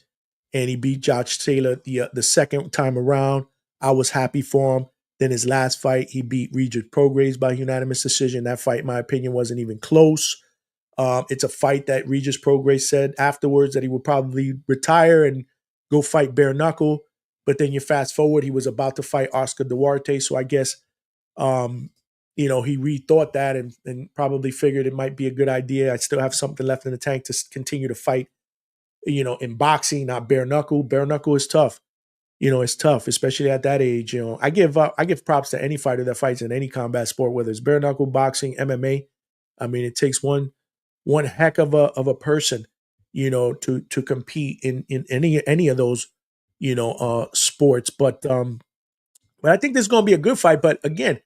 and he beat Josh Taylor the second time around. I was happy for him. Then his last fight, he beat Regis Prograis by unanimous decision. That fight, in my opinion, wasn't even close. It's a fight that Regis Prograis said afterwards that he would probably retire and go fight bare knuckle. But then you fast forward, he was about to fight Oscar Duarte. So I guess, he rethought that and probably figured it might be a good idea. I still have something left in the tank to continue to fight, in boxing, not bare knuckle. Bare knuckle is tough. It's tough, especially at that age. I give props to any fighter that fights in any combat sport, whether it's bare knuckle, boxing, MMA. I mean, it takes one heck of a person, to compete in any of those, sports. But I think this is going to be a good fight. But again,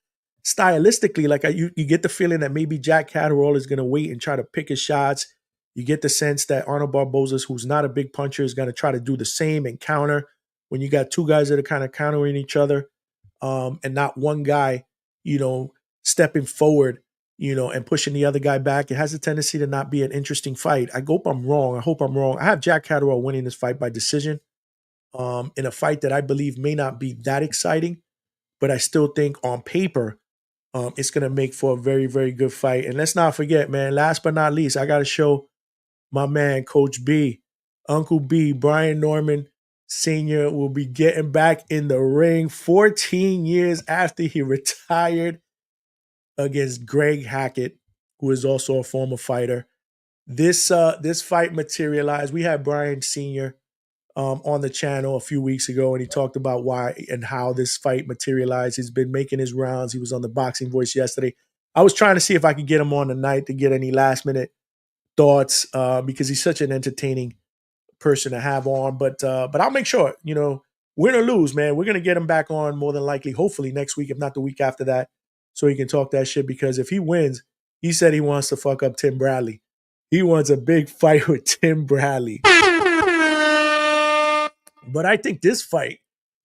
stylistically, like you get the feeling that maybe Jack Catterall is going to wait and try to pick his shots. You get the sense that Arnold Barboza, who's not a big puncher, is going to try to do the same and counter. when you got two guys that are kind of countering each other, and not one guy, stepping forward, and pushing the other guy back. It has a tendency to not be an interesting fight. I hope I'm wrong. I have Jack Catterall winning this fight by decision, in a fight that I believe may not be that exciting, but I still think on paper, it's going to make for a very, very good fight. And let's not forget, man, last but not least, I got to show my man, Coach B, Uncle B, Brian Norman Sr. will be getting back in the ring 14 years after he retired against Greg Hackett, who is also a former fighter. This fight materialized. We had Brian Sr. On the channel a few weeks ago, and he talked about why and how this fight materialized. He's been making his rounds. He was on the Boxing Voice yesterday. I was trying to see if I could get him on tonight to get any last minute thoughts, because he's such an entertaining person to have on. But I'll make sure, win or lose, man, we're gonna get him back on more than likely, hopefully next week, if not the week after that, so he can talk that shit. Because if he wins, he said he wants to fuck up Tim Bradley. He wants a big fight with Tim Bradley. But I think this fight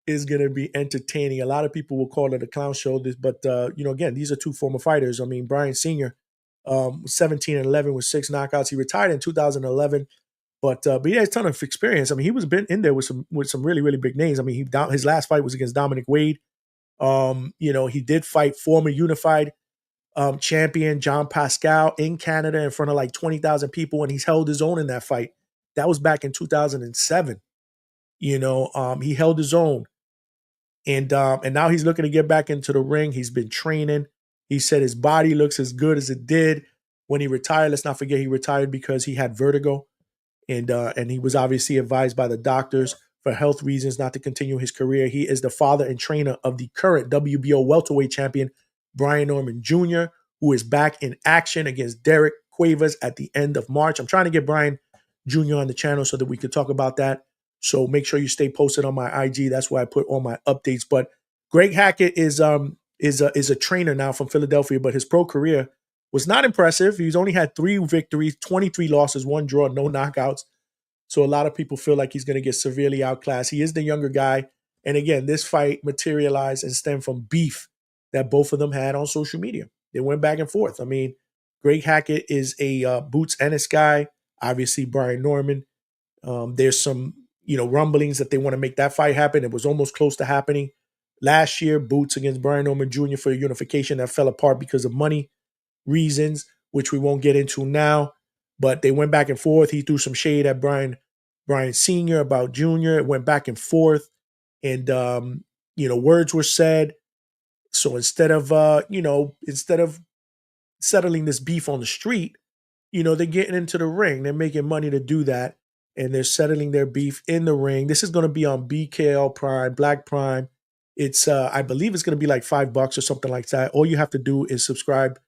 is going to be entertaining. A lot of people will call it a clown show, but again, these are two former fighters. I mean, Brian Sr., 17-11 with 6 knockouts. He retired in 2011, but he has a ton of experience. I mean, he was been in there with some really, really big names. I mean, his last fight was against Dominic Wade. He did fight former unified champion John Pascal in Canada in front of like 20,000 people, and he's held his own in that fight. That was back in 2007. He held his own, and now he's looking to get back into the ring. He's been training. He said his body looks as good as it did when he retired. Let's not forget he retired because he had vertigo, and he was obviously advised by the doctors for health reasons not to continue his career. He is the father and trainer of the current WBO welterweight champion Brian Norman Jr., who is back in action against Derek Cuevas at the end of March. I'm trying to get Brian Jr. on the channel so that we could talk about that. So make sure you stay posted on my IG. That's where I put all my updates. But Greg Hackett is a trainer now from Philadelphia, but his pro career was not impressive. He's only had 3 victories, 23 losses, 1 draw, no knockouts. So a lot of people feel like he's going to get severely outclassed. He is the younger guy. And again, this fight materialized and stemmed from beef that both of them had on social media. They went back and forth. I mean, Greg Hackett is a Boots Ennis guy. Obviously, Brian Norman. There's some rumblings that they want to make that fight happen. It was almost close to happening last year. Boots against Brian Norman Jr. for a unification that fell apart because of money reasons, which we won't get into now. But they went back and forth. He threw some shade at Brian Sr. about Jr. It went back and forth, and words were said. So instead of settling this beef on the street, they're getting into the ring. They're making money to do that, and they're settling their beef in the ring. This is going to be on BKL Prime, Black Prime. It's I believe it's going to be like $5 or something like that. All you have to do is subscribe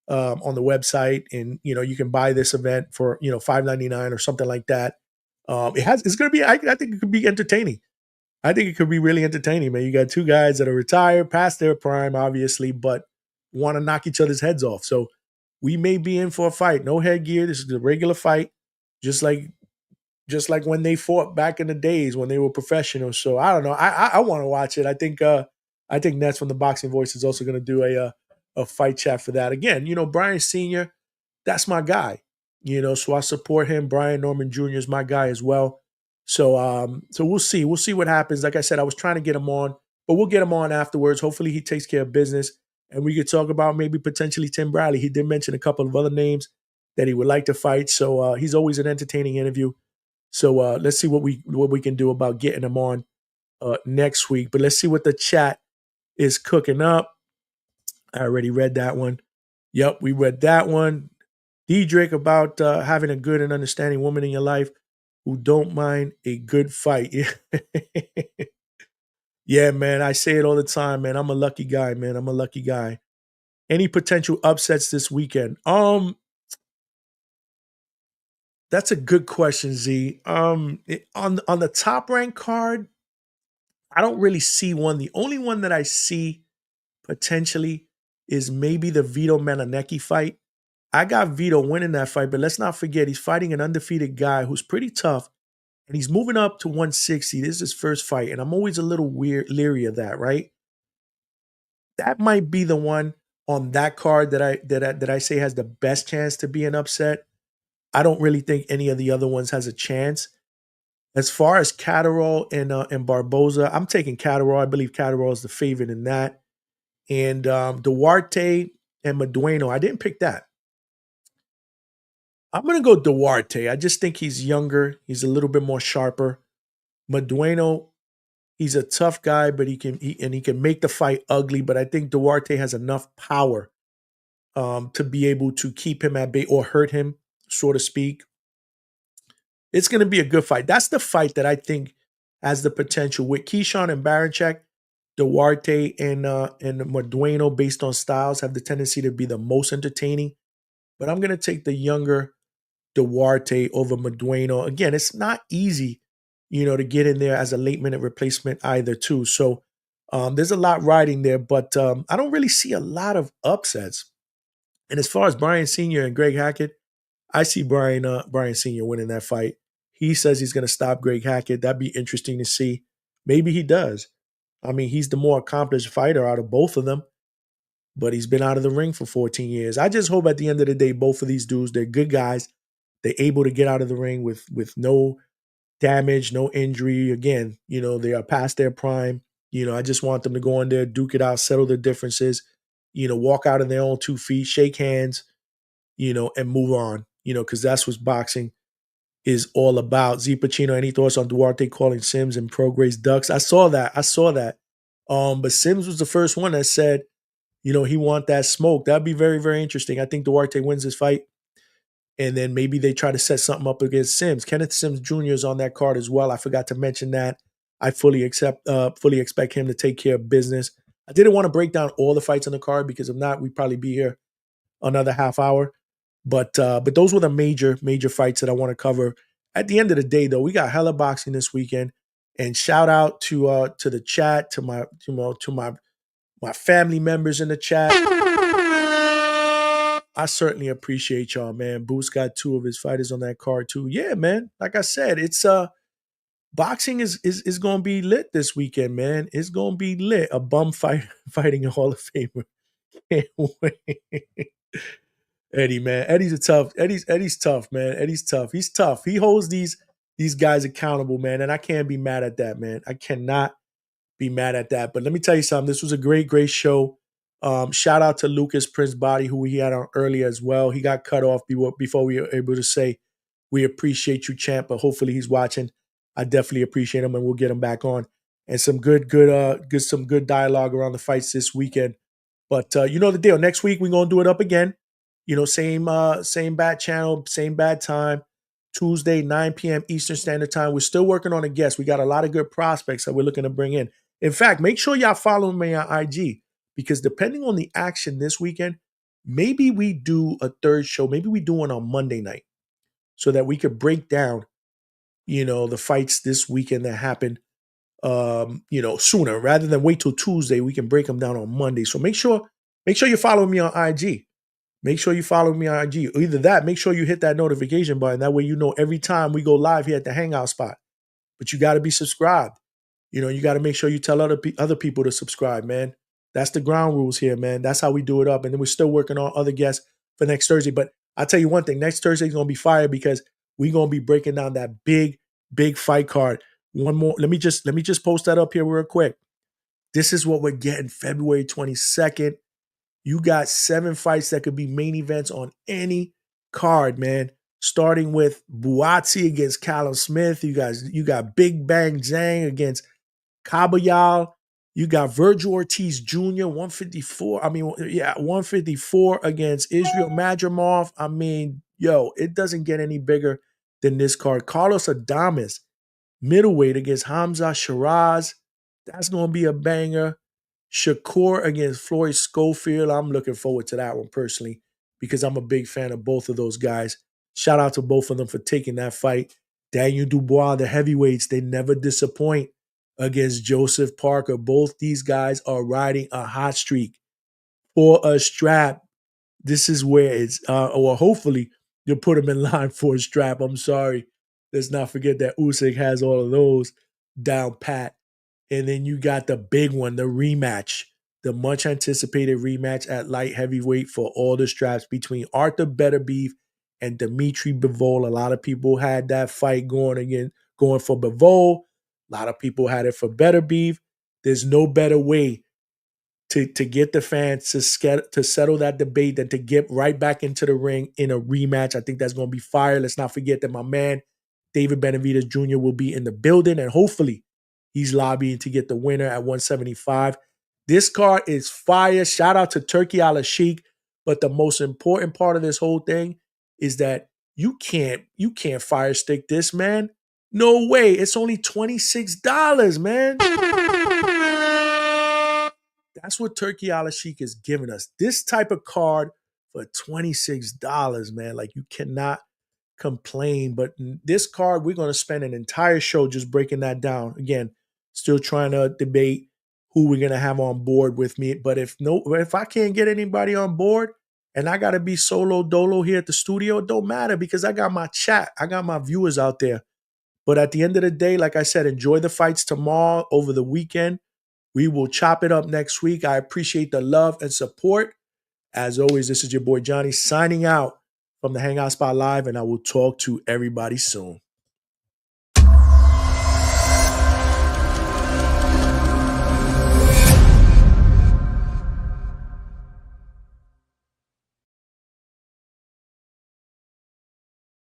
on the website, and you can buy this event for $5.99 or something like that. It's going to be. I think it could be entertaining. I think it could be really entertaining, man. You got two guys that are retired, past their prime, obviously, but want to knock each other's heads off. So we may be in for a fight. No headgear. This is a regular fight, just like when they fought back in the days when they were professionals. So I don't know. I want to watch it. I think Nets from the Boxing Voice is also going to do a fight chat for that. Again, Brian Sr., that's my guy. So I support him. Brian Norman Jr. is my guy as well. So we'll see. We'll see what happens. Like I said, I was trying to get him on, but we'll get him on afterwards. Hopefully he takes care of business, and we could talk about maybe potentially Tim Bradley. He did mention a couple of other names that he would like to fight. So he's always an entertaining interview. So let's see what we can do about getting him on next week. But let's see what the chat is cooking up. I already read that one. Yep, we read that one. Diedrich about having a good and understanding woman in your life who don't mind a good fight. Yeah, man, I say it all the time, man. I'm a lucky guy, man. I'm a lucky guy. Any potential upsets this weekend? That's a good question, Z. On the top rank card, I don't really see one. The only one that I see potentially is maybe the Vito Malinecki fight. I got Vito winning that fight, but let's not forget he's fighting an undefeated guy who's pretty tough and he's moving up to 160. This is his first fight, and I'm always a little leery of that, right? That might be the one on that card that I say has the best chance to be an upset. I don't really think any of the other ones has a chance. As far as Catterall and Barboza, I'm taking Catterall. I believe Catterall is the favorite in that. And Duarte and Medueno, I didn't pick that. I'm going to go Duarte. I just think he's younger. He's a little bit more sharper. Medueno, he's a tough guy, but he can make the fight ugly. But I think Duarte has enough power to be able to keep him at bay or hurt him, so to speak. It's going to be a good fight. That's the fight that I think has the potential with Keyshawn and Baranchek. Duarte and Medueno, based on styles, have the tendency to be the most entertaining. But I'm going to take the younger Duarte over Medueno. Again, it's not easy, to get in there as a late minute replacement either, too. So there's a lot riding there, but I don't really see a lot of upsets. And as far as Brian Sr. and Greg Hackett, I see Brian Sr. winning that fight. He says he's going to stop Greg Hackett. That'd be interesting to see. Maybe he does. I mean, he's the more accomplished fighter out of both of them, but he's been out of the ring for 14 years. I just hope at the end of the day, both of these dudes, they're good guys. They're able to get out of the ring with no damage, no injury. Again, they are past their prime. I just want them to go in there, duke it out, settle their differences, walk out on their own 2 feet, shake hands, and move on, because that's what boxing is all about. Z Pacino, any thoughts on Duarte calling Sims and Prograis ducks? I saw that. But Sims was the first one that said, he want that smoke. That'd be very, very interesting. I think Duarte wins this fight. And then maybe they try to set something up against Sims. Kenneth Sims Jr. is on that card as well. I forgot to mention that. I fully expect him to take care of business. I didn't want to break down all the fights on the card because if not, we'd probably be here another half hour. But those were the major fights that I want to cover. At the end of the day, though, we got hella boxing this weekend. And shout out to the chat, to my family members in the chat. I certainly appreciate y'all, man. Boost got 2 of his fighters on that card too. Yeah, man. Like I said, it's boxing is gonna be lit this weekend, man. It's gonna be lit. A bum fighting a Hall of Famer. Can't wait. Eddie, man. Eddie's tough, man. Eddie's tough. He's tough. He holds these guys accountable, man. And I can't be mad at that, man. I cannot be mad at that. But let me tell you something. This was a great show. Shout out to Lucas Prince Bahdi, who we had on earlier as well. He got cut off before we were able to say, we appreciate you, champ, but hopefully he's watching. I definitely appreciate him, and we'll get him back on. And some good dialogue around the fights this weekend. But you know the deal. Next week, we're going to do it up again. Same bad channel, same bad time. Tuesday, 9 p.m. Eastern Standard Time. We're still working on a guest. We got a lot of good prospects that we're looking to bring in. In fact, make sure y'all follow me on IG, because depending on the action this weekend, maybe we do a third show. Maybe we do one on Monday night so that we could break down, the fights this weekend that happened, sooner rather than wait till Tuesday. We can break them down on Monday. So make sure you follow me on IG. Make sure you follow me on IG. Either that, make sure you hit that notification button. That way you know every time we go live here at the Hangout spot. But you got to be subscribed. You got to make sure you tell other people to subscribe, man. That's the ground rules here, man. That's how we do it up. And then we're still working on other guests for next Thursday. But I'll tell you one thing. Next Thursday is going to be fire because we're going to be breaking down that big fight card. One more. Let me just post that up here real quick. This is what we're getting February 22nd. You got 7 fights that could be main events on any card, man. Starting with Buatsi against Callum Smith. You got Big Bang Zhang against Kabayal. You got Virgil Ortiz Jr., 154. 154 against Israel Madrimov. It doesn't get any bigger than this card. Carlos Adames, middleweight against Hamza Shiraz. That's going to be a banger. Shakur against Floyd Schofield. I'm looking forward to that one personally because I'm a big fan of both of those guys. Shout out to both of them for taking that fight. Daniel Dubois, the heavyweights, they never disappoint against Joseph Parker. Both these guys are riding a hot streak for a strap. This is where it's, or hopefully you'll put them in line for a strap. I'm sorry. Let's not forget that Usyk has all of those down pat. And then you got the big one, the rematch, the much anticipated rematch at light heavyweight for all the straps between Arthur Beterbiev and Dimitri Bivol. A lot of people had that fight going for Bivol. A lot of people had it for Beterbiev. There's no better way to get the fans to settle that debate than to get right back into the ring in a rematch. I think that's going to be fire. Let's not forget that my man, David Benavidez Jr. will be in the building, and hopefully he's lobbying to get the winner at 175. This card is fire. Shout out to Turkey Al Sheikh. But the most important part of this whole thing is that you can't fire stick this, man. No way. It's only $26, man. That's what Turkey Al Sheikh is giving us. This type of card for $26, man. Like, you cannot complain. But this card, we're going to spend an entire show just breaking that down. Again, still trying to debate who we're going to have on board with me. But if I can't get anybody on board and I got to be solo dolo here at the studio, it don't matter because I got my chat. I got my viewers out there. But at the end of the day, like I said, enjoy the fights tomorrow, over the weekend. We will chop it up next week. I appreciate the love and support. As always, this is your boy Johnny signing out from the Hangout Spot Live, and I will talk to everybody soon.